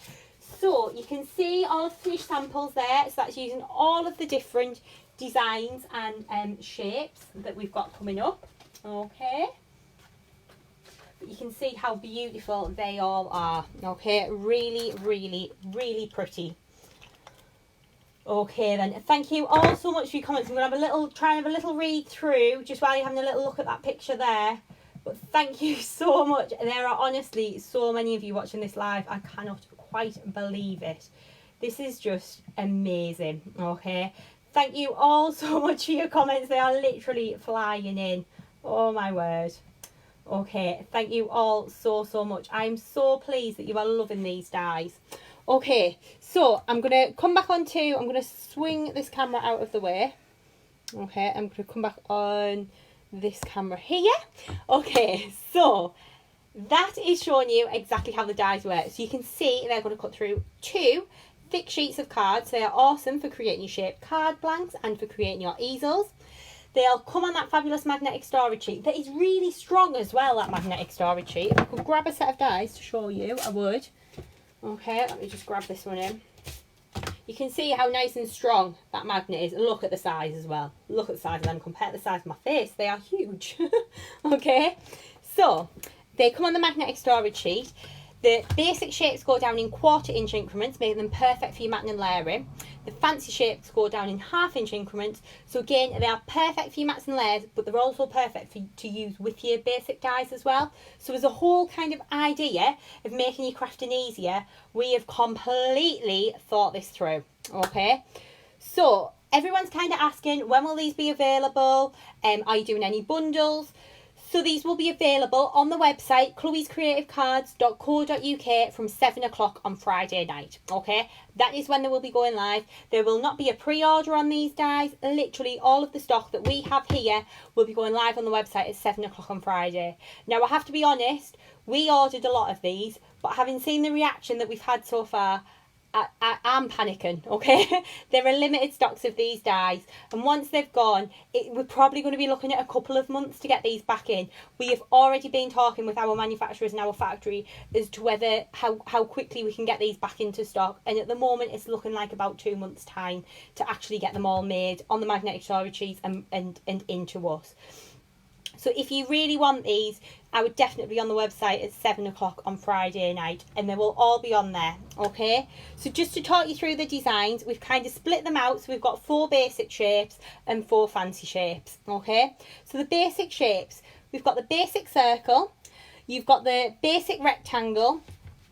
Speaker 1: So you can see all of the finished samples there. So that's using all of the different designs and shapes that we've got coming up. Okay. But you can see how beautiful they all are. Okay. Really, really, really pretty. Okay then. Thank you all so much for your comments. I'm going to try and have a little read through just while you're having a little look at that picture there. But thank you so much. There are honestly so many of you watching this live. I cannot quite believe it. This is just amazing. Okay, thank you all so much for your comments. They are literally flying in. Oh my word. Okay, thank you all so much. I'm so pleased that you are loving these dies. Okay, so I'm going to come back on to, I'm going to swing this camera out of the way. Okay, I'm going to come back on this camera here. Okay, so that is showing you exactly how the dies work. So you can see they're going to cut through 2 thick sheets of cards. They are awesome for creating your shaped card blanks and for creating your easels. They'll come on that fabulous magnetic storage sheet that is really strong as well, that magnetic storage sheet. If I could grab a set of dies to show you, I would. Okay, let me just grab this one in. You can see how nice and strong that magnet is. Look at the size as well. Look at the size of them. Compare the size of my face. They are huge. Okay, so they come on the magnetic storage sheet. The basic shapes go down in 1/4 inch increments, making them perfect for your matting and layering. The fancy shapes go down in 1/2 inch increments. So again, they are perfect for your mats and layers, but they're also perfect to use with your basic dies as well. So as a whole kind of idea of making your crafting easier, we have completely thought this through. Okay, so everyone's kind of asking, when will these be available? Are you doing any bundles? So these will be available on the website chloescreativecards.co.uk from 7 o'clock on Friday night. Okay, that is when they will be going live. There will not be a pre-order on these dies. Literally all of the stock that we have here will be going live on the website at 7 o'clock on Friday. Now I have to be honest, we ordered a lot of these, but having seen the reaction that we've had so far, I'm panicking, okay? There are limited stocks of these dies, and once they've gone, we're probably going to be looking at a couple of months to get these back in. We have already been talking with our manufacturers and our factory as to whether how quickly we can get these back into stock, and at the moment it's looking like about 2 months time to actually get them all made on the magnetic storage sheets and into us. So if you really want these, I would definitely be on the website at 7 o'clock on Friday night, and they will all be on there, okay? So just to talk you through the designs, we've kind of split them out. So we've got 4 basic shapes and 4 fancy shapes, okay? So the basic shapes, we've got the basic circle, you've got the basic rectangle,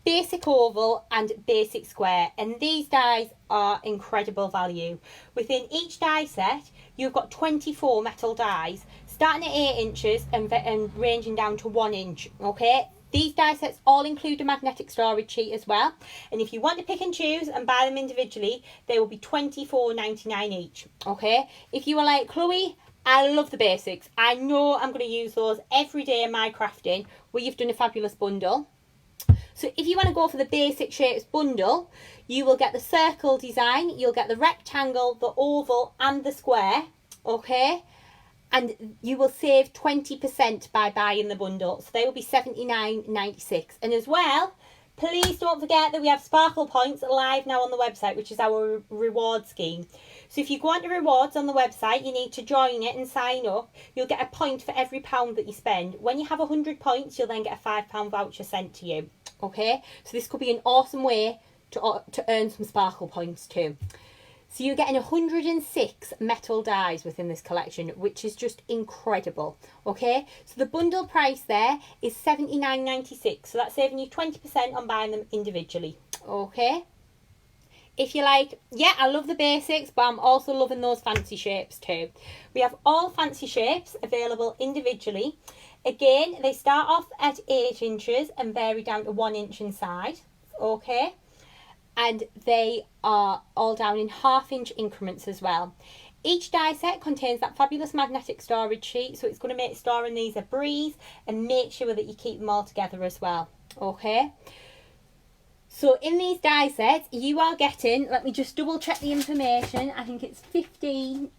Speaker 1: basic oval and basic square, and these dies are incredible value. Within each die set, you've got 24 metal dies, starting at 8 inches and ranging down to 1 inch, okay? These die sets all include a magnetic storage sheet as well, and if you want to pick and choose and buy them individually, they will be $24.99 each, okay? If you are like, Chloe, I love the basics, I know I'm going to use those every day in my crafting, well, you've done a fabulous bundle. So if you want to go for the basic shapes bundle, you will get the circle design, you'll get the rectangle, the oval and the square, okay? And you will save 20% by buying the bundle. So they will be $79.96. And as well, please don't forget that we have Sparkle Points live now on the website, which is our reward scheme. So if you go on to rewards on the website, you need to join it and sign up. You'll get a point for every £1 that you spend. When you have 100 points, you'll then get a £5 voucher sent to you. Okay, so this could be an awesome way to earn some Sparkle Points too. So you're getting 106 metal dies within this collection, which is just incredible, okay? So the bundle price there is $79.96, so that's saving you 20% on buying them individually, okay? If you're like, yeah, I love the basics, but I'm also loving those fancy shapes too. We have all fancy shapes available individually. Again, they start off at 8 inches and vary down to 1 inch inside, okay? And they are all down in ½ inch increments as well. Each die set contains that fabulous magnetic storage sheet, so it's going to make storing these a breeze and make sure that you keep them all together as well, okay? So in these die sets, you are getting, let me just double check the information, I think it's 15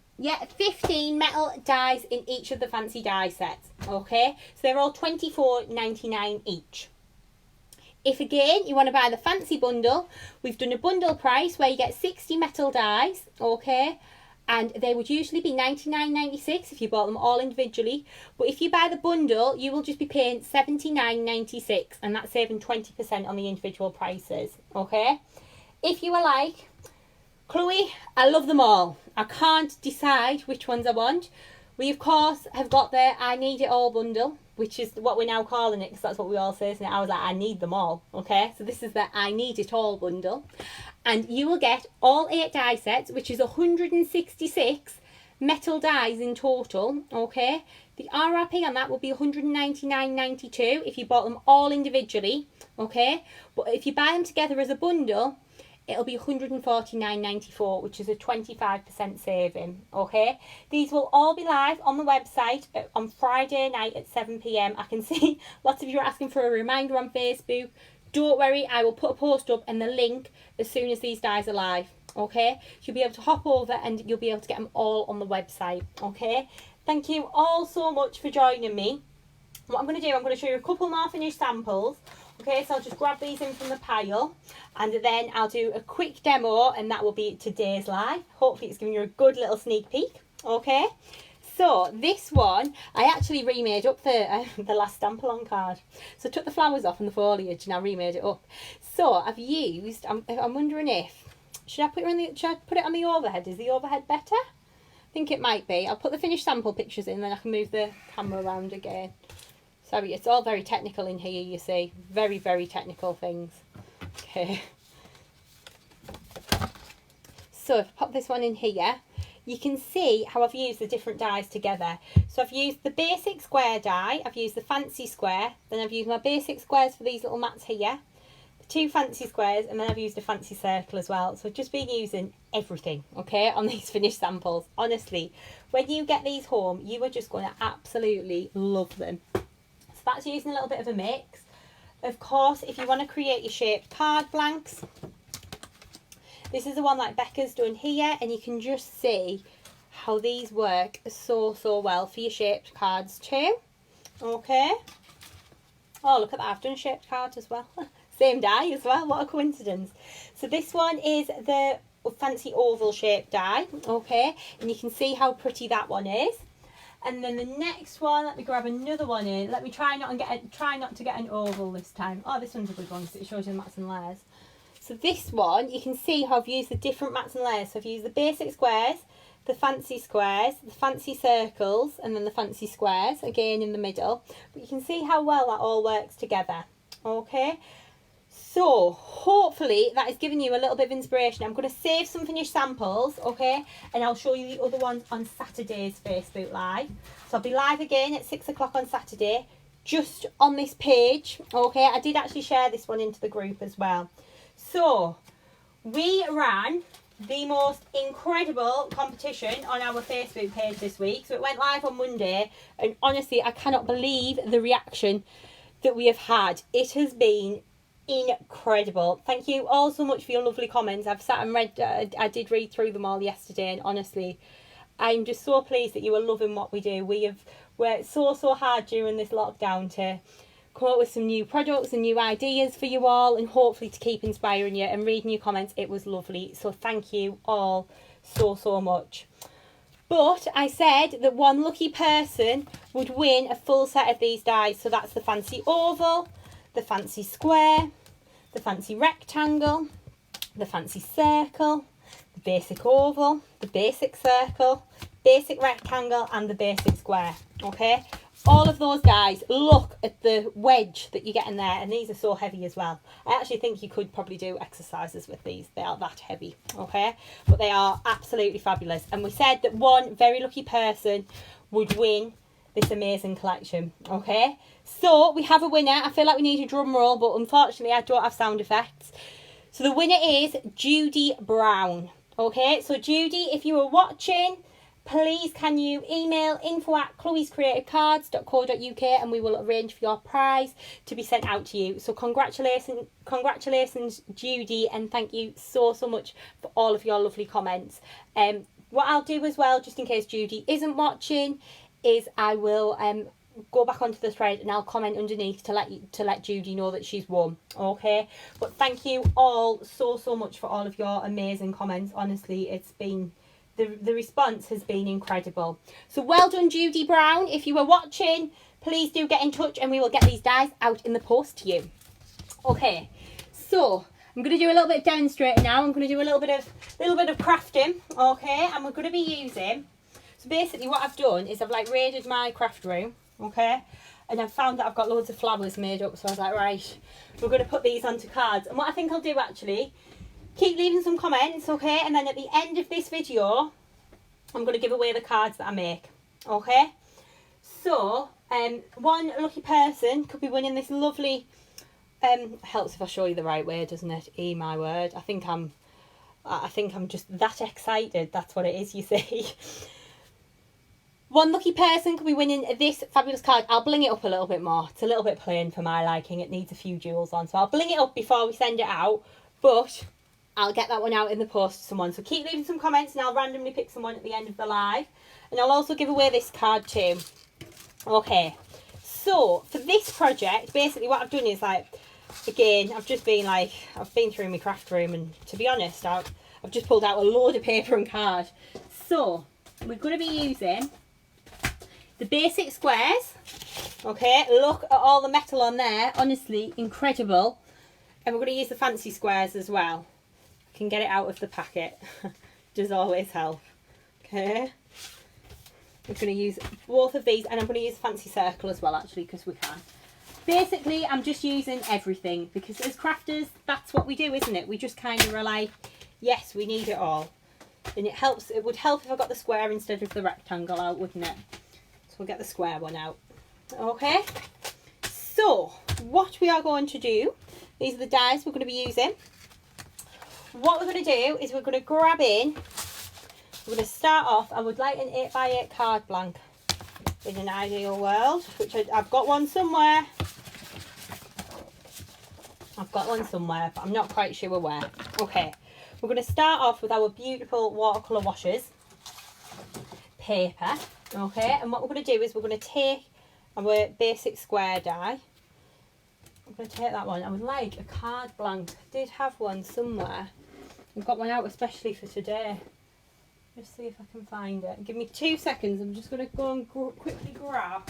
Speaker 1: metal dies in each of the fancy die sets, okay? So they're all $24.99 each. If again you want to buy the fancy bundle, we've done a bundle price where you get 60 metal dies, okay, and they would usually be $99.96 if you bought them all individually, but if you buy the bundle you will just be paying $79.96, and that's saving 20% on the individual prices, okay? If you are like, Chloe, I love them all, I can't decide which ones I want, we of course have got the I Need It All bundle, which is what we're now calling it, because that's what we all say, isn't it? I was like, I need them all, okay? So this is the I Need It All bundle. And you will get all 8 die sets, which is 166 metal dies in total, okay? The RRP on that will be $199.92 if you bought them all individually, okay? But if you buy them together as a bundle, it'll be $149.94, which is a 25% saving, okay? These will all be live on the website on Friday night at 7 p.m. I can see lots of you are asking for a reminder on Facebook. Don't worry, I will put a post up and the link as soon as these dies are live, okay? You'll be able to hop over and you'll be able to get them all on the website, okay? Thank you all so much for joining me. What I'm going to do, I'm going to show you a couple more finished samples. Okay, so I'll just grab these in from the pile and then I'll do a quick demo and that will be today's live. Hopefully it's giving you a good little sneak peek. Okay, so this one, I actually remade up the last stamp-along card. So I took the flowers off and the foliage and I remade it up. So I've used, I'm wondering if, should I put it on the overhead? Is the overhead better? I think it might be. I'll put the finished sample pictures in, then I can move the camera around again. Sorry, it's all very technical in here, you see. Very, very technical things. Okay. So if I pop this one in here, you can see how I've used the different dies together. So I've used the basic square die, I've used the fancy square, then I've used my basic squares for these little mats here, the 2 fancy squares, and then I've used a fancy circle as well. So I've just been using everything, okay, on these finished samples. Honestly, when you get these home, you are just going to absolutely love them. So that's using a little bit of a mix. Of course, if you want to create your shaped card blanks, this is the one that Becca's done here, and you can just see how these work so well for your shaped cards too. Okay. Oh, look at that, I've done shaped cards as well. Same die as well, what a coincidence. So this one is the fancy oval shaped die, okay, and you can see how pretty that one is. And then the next one, let me grab another one in. Let me try not to get an oval this time. Oh, this one's a good one because it shows you the mats and layers. So this one, you can see how I've used the different mats and layers. So I've used the basic squares, the fancy circles, and then the fancy squares, again in the middle. But you can see how well that all works together. Okay, so hopefully that has given you a little bit of inspiration. I'm going to save some finished samples, okay, and I'll show you the other ones on Saturday's Facebook Live. So I'll be live again at 6 o'clock on Saturday, just on this page, okay. I did actually share this one into the group as well. So we ran the most incredible competition on our Facebook page this week. So it went live on Monday, and honestly, I cannot believe the reaction that we have had. It has been incredible. Thank you all so much for your lovely comments. I've sat and read, I did read through them all yesterday, and honestly, I'm just so pleased that you are loving what we do. We have worked so hard during this lockdown to come up with some new products and new ideas for you all, and hopefully to keep inspiring you. And reading your comments, it was lovely, so thank you all so much. But I said that one lucky person would win a full set of these dies. So that's the fancy oval, the fancy square, the fancy rectangle, the fancy circle, the basic oval, the basic circle, basic rectangle, and the basic square. Okay, all of those guys, look at the wedge that you get in there, and these are so heavy as well. I actually think you could probably do exercises with these. They are that heavy, okay, but they are absolutely fabulous. And we said that one very lucky person would win this amazing collection. Okay, so we have a winner. I feel like we need a drum roll, but unfortunately I don't have sound effects. So the winner is Judy Brown. Okay, so Judy, if you are watching, please can you email info@chloescreativecards.co.uk, and we will arrange for your prize to be sent out to you. So congratulations Judy, and thank you so much for all of your lovely comments. What I'll do as well, just in case Judy isn't watching, is I will go back onto the thread and I'll comment underneath to let Judy know that she's won. Okay, but thank you all so much for all of your amazing comments. Honestly, it's been the response has been incredible. So well done, Judy Brown. If you were watching, please do get in touch and we will get these dies out in the post to you. Okay, so I'm going to do a little bit of demonstrating now. I'm going to do a little bit of crafting, okay, and we're going to be using, so basically what I've done is I've like raided my craft room, okay, and I've found that I've got loads of flowers made up, so I was like, right, we're going to put these onto cards. And what I think I'll do actually, keep leaving some comments, okay, and then at the end of this video I'm going to give away the cards that I make, okay. So one lucky person could be winning this lovely, helps if I show you the right way, doesn't it? My word, I think I'm just that excited. That's what it is, you see. One lucky person could be winning this fabulous card. I'll bling it up a little bit more. It's a little bit plain for my liking. It needs a few jewels on, so I'll bling it up before we send it out, but I'll get that one out in the post to someone. So keep leaving some comments and I'll randomly pick someone at the end of the live, and I'll also give away this card too. Okay, so for this project, basically what I've done is, like, again, I've been through my craft room, and to be honest, I've just pulled out a load of paper and card. So we're going to be using the basic squares, okay, look at all the metal on there, honestly incredible. And we're going to use the fancy squares as well. I can get it out of the packet, does always help. Okay, we're going to use both of these, and I'm going to use fancy circle as well actually, because we can. Basically I'm just using everything, because as crafters that's what we do, isn't it? We just kind of are like, yes, we need it all. And it would help if I got the square instead of the rectangle out, wouldn't it? So we'll get the square one out. Okay, so what we are going to do, these are the dies we're going to be using. What we're going to do is we're going to grab in, we're going to start off, I would like an 8x8 card blank in an ideal world, which I've got one somewhere. I've got one somewhere, but I'm not quite sure where. Okay, we're going to start off with our beautiful watercolour washes paper. Okay, and what we're going to do is we're going to take our basic square die. I'm going to take that one. I would like a card blank. I did have one somewhere. I've got one out especially for today. Just see if I can find it. Give me 2 seconds. I'm just going to go and quickly grab.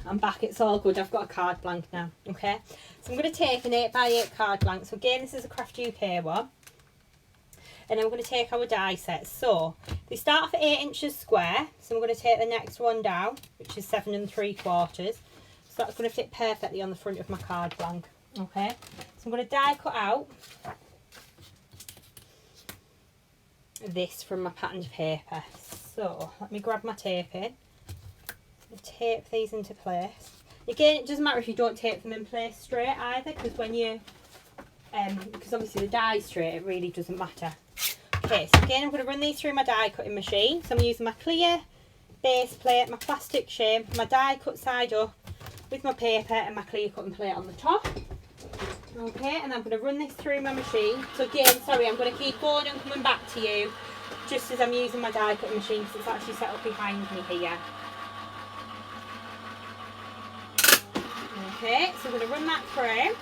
Speaker 1: I'm back, it's all good. I've got a card blank now. Okay, so I'm going to take an 8x8 card blank. So again, this is a Craft UK one. And then we're going to take our die set. So they start off at 8 inches square. So I'm going to take the next one down, which is 7 3/4. So that's going to fit perfectly on the front of my card blank. Okay, so I'm going to die cut out this from my patterned paper. So let me grab my tape in. Tape these into place. Again, it doesn't matter if you don't tape them in place straight either, because when you because obviously the die's straight, it really doesn't matter. Okay, so again I'm going to run these through my die cutting machine. So I'm using my clear base plate, my plastic shim, my die cut side up with my paper and my clear cutting plate on the top. Okay, and I'm going to run this through my machine. So again, sorry, I'm going to keep going and coming back to you just as I'm using my die cutting machine, because it's actually set up behind me here. Okay, so we're going to run that through.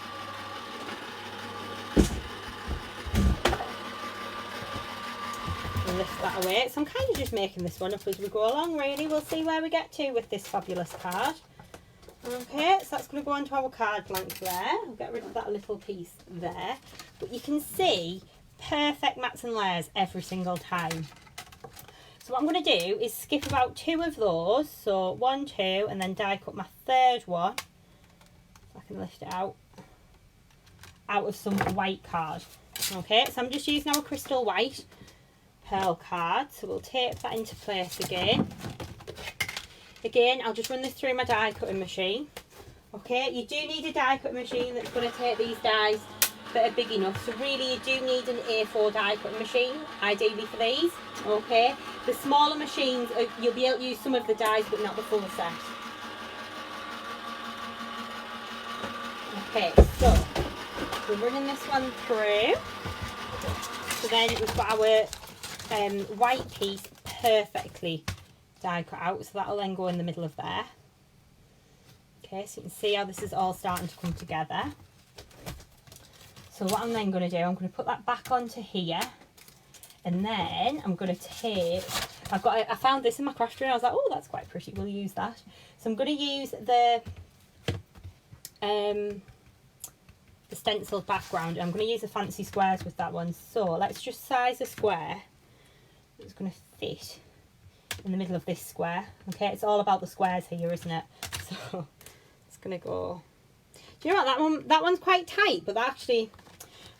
Speaker 1: And lift that away. So I'm kind of just making this one up as we go along, really. We'll see where we get to with this fabulous card. Okay, so that's going to go onto our card blank there. I'll get rid of that little piece there. But you can see perfect mats and layers every single time. So what I'm going to do is skip about 2 of those. So 1, 2, and then die cut my third one. I can lift it out of some white card. Okay, so I'm just using our crystal white pearl card. So we'll tape that into place again. Again, I'll just run this through my die cutting machine. Okay, you do need a die cutting machine that's going to take these dies that are big enough. So really you do need an A4 die cutting machine, ideally for these. Okay, the smaller machines, you'll be able to use some of the dies but not the full set. Okay, so we're running this one through. So then we've got our white piece perfectly die cut out, so that'll then go in the middle of there. Okay, so you can see how this is all starting to come together. So what I'm then going to do, I'm going to put that back onto here, and then I'm going to take, I found this in my craft room, I was like, oh, that's quite pretty, we'll use that. So I'm going to use the stenciled background. I'm going to use the fancy squares with that one. So let's just size a square that's going to fit in the middle of this square. Okay, it's all about the squares here, isn't it? So it's going to go, do you know what, that one's quite tight, but that actually,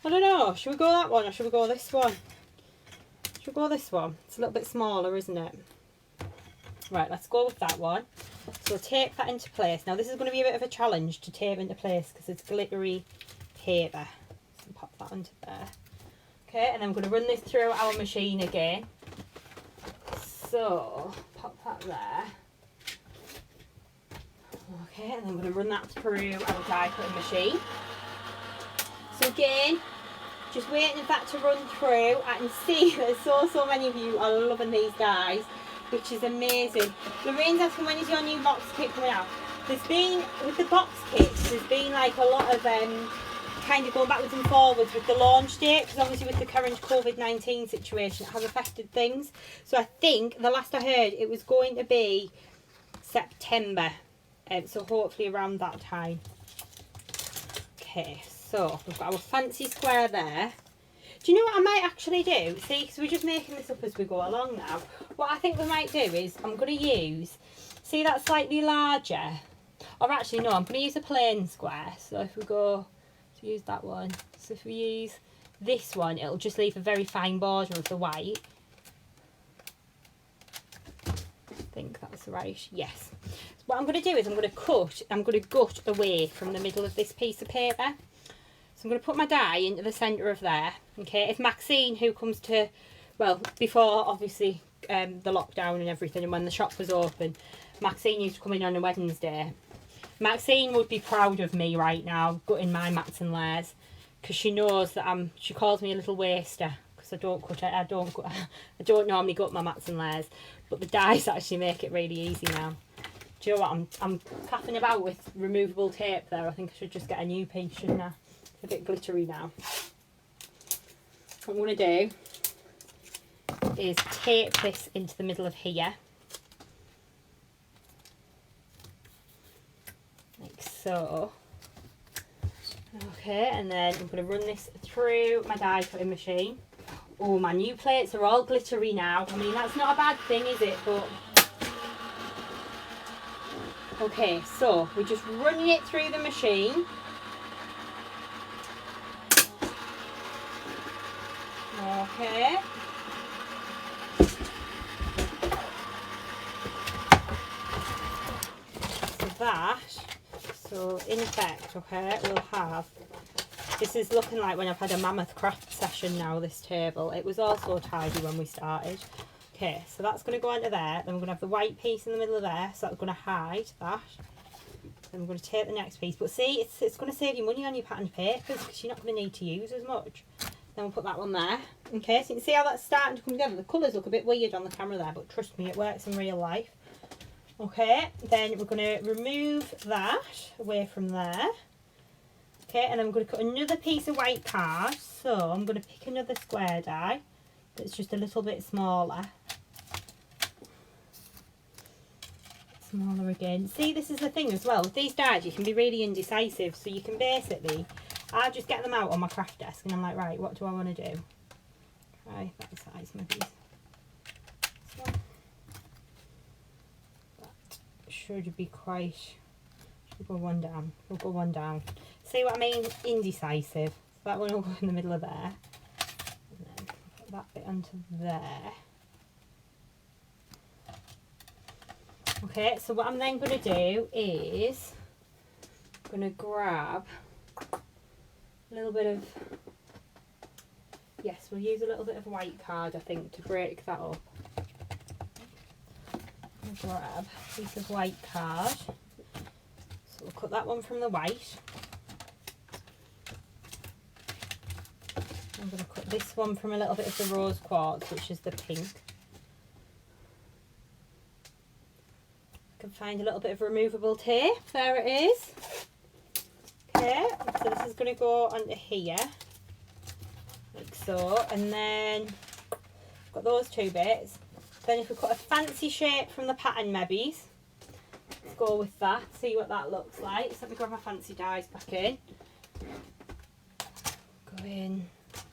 Speaker 1: I don't know, should we go that one or should we go this one? Should we go this one? It's a little bit smaller, isn't it? Right, let's go with that one. So we'll tape that into place. Now this is going to be a bit of a challenge to tape into place because it's glittery paper. So pop that onto there. Okay, and then I'm going to run this through our machine again. So pop that there. Okay, and then I'm going to run that through our die cutting machine. So again, just waiting for that to run through. I can see that so many of you are loving these dies, which is amazing. Lorraine's asking, when is your new box kit coming out? There's been, with the box kits, there's been like a lot of kind of going backwards and forwards with the launch date, because obviously with the current COVID-19 situation it has affected things. So I think the last I heard it was going to be September, so hopefully around that time. Okay, so we've got our fancy square there. Do you know what I might actually do? See, because we're just making this up as we go along now. What I think we might do is I'm going to use See that slightly larger? Or actually no, I'm going to use a plain square. So if we go to use that one, so if we use this one, it'll just leave a very fine border of the white. I think that's right, yes. So what I'm going to do is I'm going to gut away from the middle of this piece of paper. So I'm going to put my die into the centre of there. Okay, if Maxine, who comes to, well, before obviously the lockdown and everything, and when the shop was open, Maxine used to come in on a Wednesday. Maxine would be proud of me right now, gutting my mats and layers, because she knows that she calls me a little waster, because I don't normally gut my mats and layers, but the dies actually make it really easy now. Do you know what, I'm faffing about with removable tape there. I think I should just get a new piece, shouldn't I? It's a bit glittery now. What I'm going to do is tape this into the middle of here. Like so. Okay, and then I'm going to run this through my die cutting machine. Oh, my new plates are all glittery now. I mean, that's not a bad thing, is it? But okay, so we're just running it through the machine. Okay. So in effect, okay, we'll have, this is looking like when I've had a mammoth craft session now, this table. It was also tidy when we started. Okay, so that's going to go onto there. Then we're going to have the white piece in the middle of there, so that's going to hide that. Then we're going to take the next piece. But see, it's going to save you money on your patterned papers, because you're not going to need to use as much. Then we'll put that one there. Okay, so you can see how that's starting to come together. The colours look a bit weird on the camera there, but trust me, it works in real life. Okay, then we're going to remove that away from there. Okay, and then I'm going to cut another piece of white card. So I'm going to pick another square die that's just a little bit smaller. Smaller again. See, this is the thing as well. With these dies, you can be really indecisive. So you can basically, I just get them out on my craft desk and I'm like, right, what do I want to do? Try that size maybe. So that should be quite, should go one down. We'll go one down. See what I mean? Indecisive. So that one will go in the middle of there. And then put that bit onto there. Okay, so what I'm then going to do is I'm going to grab a little bit of, yes, we'll use a little bit of white card, I think, to break that up. I'll grab a piece of white card. So we'll cut that one from the white. I'm going to cut this one from a little bit of the rose quartz, which is the pink. Can find a little bit of removable tape. There it is. Okay, so this is going to go onto here, like so, and then I've got those two bits. Then if we cut a fancy shape from the pattern maybe, let's go with that, see what that looks like. So let me grab my fancy dies back in. Go in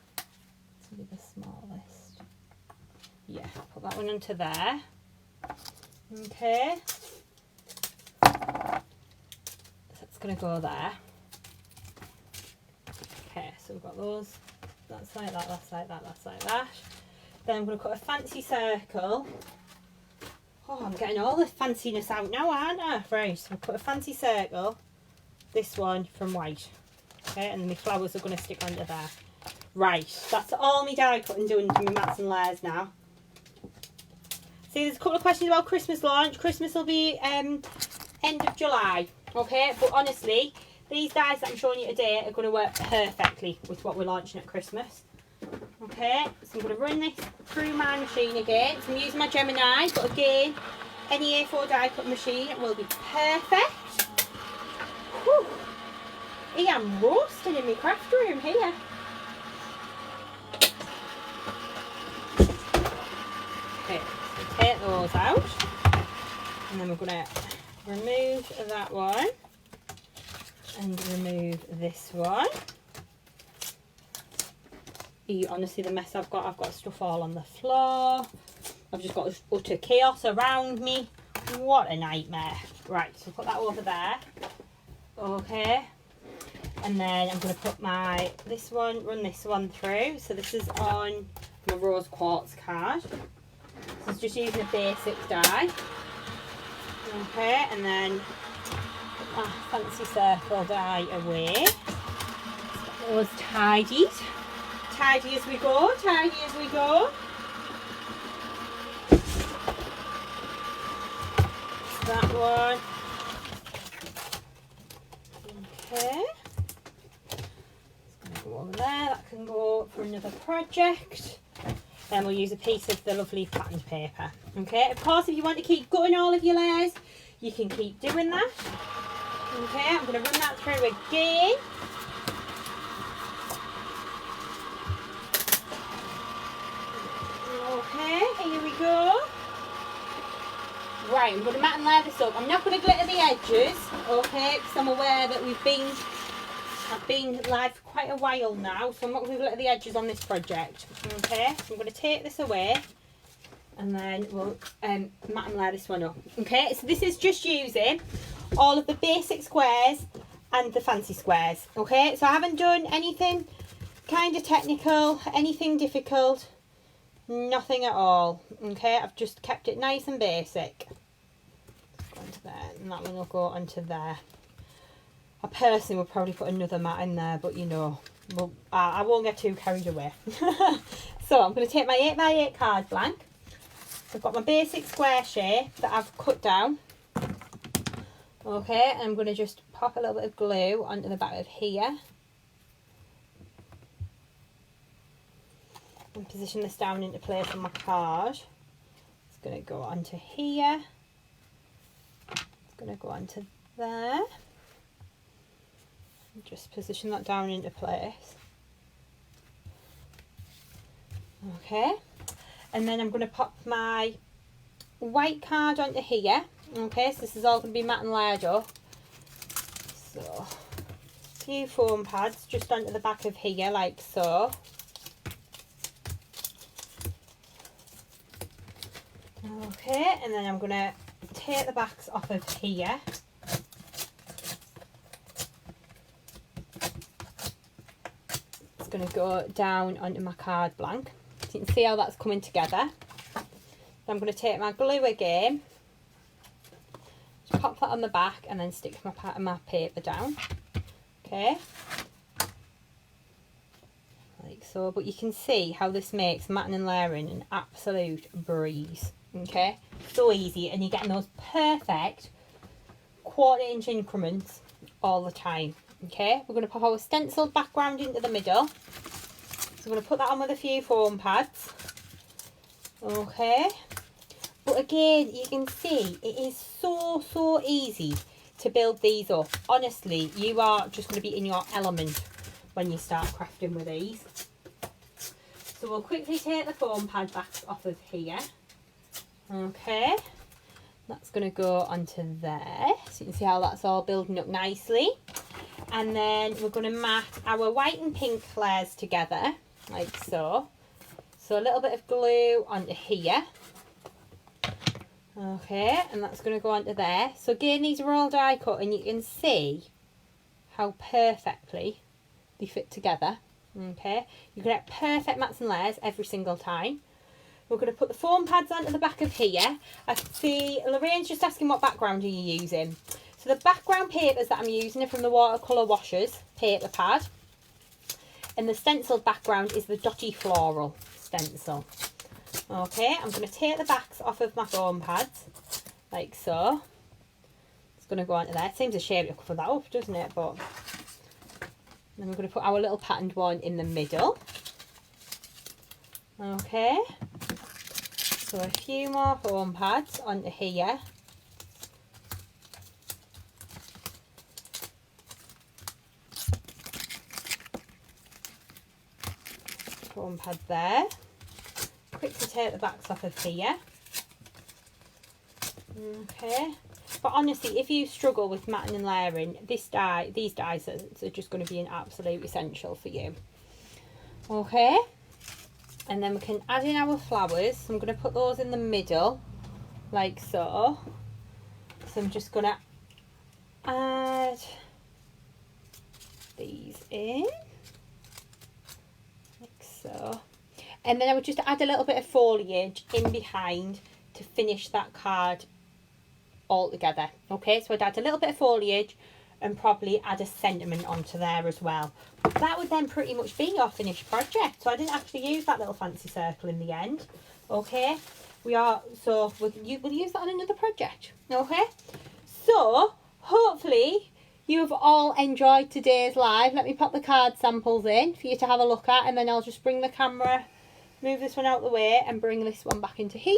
Speaker 1: to be the smallest. Yeah, put that one onto there. Okay. That's going to go there. Okay, so we've got those. That's like that, that's like that, that's like that. Then I'm going to cut a fancy circle. Oh, I'm getting all the fanciness out now, aren't I? Right, so we'll cut a fancy circle. This one from white. Okay, and then my flowers are going to stick under there. Right, that's all my die cutting doing to my mats and layers now. See, there's a couple of questions about Christmas launch. Christmas will be end of July. Okay, but honestly, these dies that I'm showing you today are going to work perfectly with what we're launching at Christmas. Okay, so I'm going to run this through my machine again. So I'm using my Gemini, but again, any A4 die cut machine will be perfect. Whew. Here I'm roasting in my craft room here. Okay, so take those out, and then we're going to remove that one and remove this one. Honestly, the mess I've got stuff all on the floor. I've just got utter chaos around me. What a nightmare. Right, so put that over there. Okay. And then I'm going to put run this one through. So this is on my rose quartz card. So it's just using a basic die. Okay, and then put my fancy circle die away. Get those tidied. Tidy as we go, tidy as we go. That one. Okay. It's going to go over there. That can go for another project. Then we'll use a piece of the lovely patterned paper. Okay, of course, if you want to keep gutting all of your layers, you can keep doing that. Okay, I'm going to run that through again. Okay, here we go. Right, I'm going to mat and layer this up. I'm not going to glitter the edges, okay, because I'm aware that I've been live for quite a while now, so I'm not going to glitter the edges on this project. Okay, so I'm going to take this away and then we'll mat and layer this one up. Okay, so this is just using all of the basic squares and the fancy squares. Okay, so I haven't done anything kind of technical, anything difficult, nothing at all. Okay, I've just kept it nice and basic. Go onto there, and that one will go onto there. I personally would probably put another mat in there, but you know, I won't get too carried away. So I'm going to take my 8x8 card blank. I've got my basic square shape that I've cut down. Okay, and I'm going to just pop a little bit of glue onto the back of here. And position this down into place on my card. It's going to go onto here. It's going to go onto there. Just position that down into place. Okay, and then I'm going to pop my white card onto here. Okay, so this is all going to be mat and layered up. So a few foam pads just onto the back of here like so. Okay, and then I'm going to take the backs off of here. It's going to go down onto my card blank. So you can see how that's coming together. Then I'm going to take my glue again, just pop that on the back and then stick my part of my paper down. Okay, like so. But you can see how this makes matting and layering an absolute breeze. Okay, so easy, and you're getting those perfect 1/4 inch increments all the time. Okay, we're going to pop our stenciled background into the middle. So I'm going to put that on with a few foam pads. Okay, but again, you can see it is so easy to build these up. Honestly, you are just going to be in your element when you start crafting with these. So we'll quickly take the foam pad backs off of here. Okay, that's going to go onto there, so you can see how that's all building up nicely. And then we're going to mat our white and pink layers together like so. So a little bit of glue onto here. Okay, and that's going to go onto there. So again, these are all die cut, and you can see how perfectly they fit together. Okay, you can get perfect mats and layers every single time. We're going to put the foam pads onto the back of here. I can see Lorraine's just asking what background are you using. So the background papers that I'm using are from the Watercolour Washers paper pad. And the stenciled background is the Dotty Floral stencil. Okay, I'm going to take the backs off of my foam pads, like so. It's going to go onto there. It seems a shame to cover that up, doesn't it? But then we're going to put our little patterned one in the middle. Okay. So a few more foam pads onto here. Foam pad there. Quickly take the backs off of here. Okay. But honestly, if you struggle with matting and layering, these dies are just going to be an absolute essential for you. Okay. And then we can add in our flowers. So I'm going to put those in the middle, like so. So I'm just going to add these in, like so. And then I would just add a little bit of foliage in behind to finish that card all together. Okay, so I'd add a little bit of foliage and probably add a sentiment onto there as well. That would then pretty much be your finished project. So I didn't actually use that little fancy circle in the end. Okay, we'll use that on another project. Okay, so hopefully you have all enjoyed today's live. Let me pop the card samples in for you to have a look at, and then I'll just bring the camera, move this one out of the way and bring this one back into here.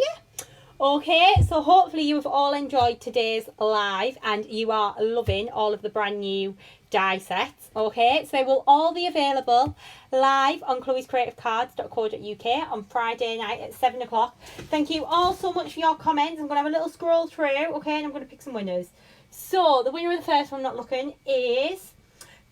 Speaker 1: Okay, so hopefully you have all enjoyed today's live and you are loving all of the brand new die sets. Okay, so they will all be available live on chloescreativecards.co.uk on Friday night at 7 o'clock. Thank you all so much for your comments. I'm going to have a little scroll through, okay, and I'm going to pick some winners. So the winner of the first one, not looking, is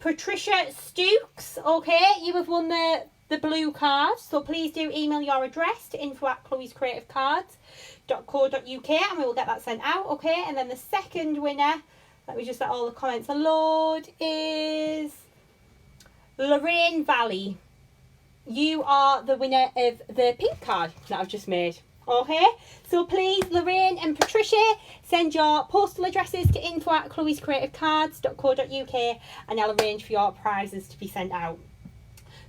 Speaker 1: Patricia Stooks. Okay, you have won the blue card, so please do email your address to info@chloescreativecards.co.uk and we will get that sent out. Okay, and then the second winner, let me just let all the comments load, is Lorraine Valley. You are the winner of the pink card that I've just made. Okay, so please, Lorraine and Patricia, send your postal addresses to info@chloescreativecards.co.uk and I'll arrange for your prizes to be sent out.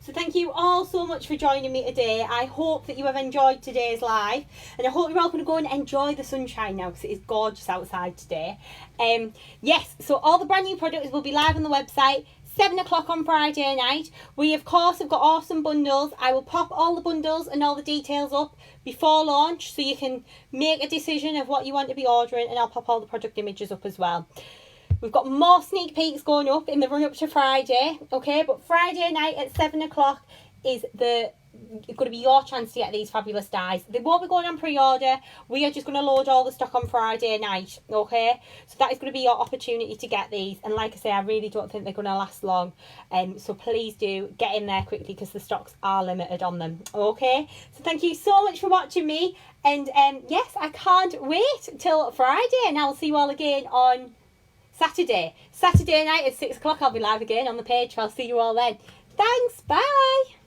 Speaker 1: So thank you all so much for joining me today. I hope that you have enjoyed today's live and I hope you're all going to go and enjoy the sunshine now because it is gorgeous outside today. Yes, so all the brand new products will be live on the website 7 o'clock on Friday night. We of course have got awesome bundles. I will pop all the bundles and all the details up before launch so you can make a decision of what you want to be ordering, and I'll pop all the product images up as well. We've got more sneak peeks going up in the run up to Friday, okay? But Friday night at 7 o'clock is going to be your chance to get these fabulous dies. They won't be going on pre-order. We are just going to load all the stock on Friday night, okay? So that is going to be your opportunity to get these. And like I say, I really don't think they're going to last long. So please do get in there quickly because the stocks are limited on them, okay? So thank you so much for watching me. And yes, I can't wait till Friday. And I'll see you all again on Saturday night at 6 o'clock. I'll be live again on the page. I'll see you all then. Thanks. Bye.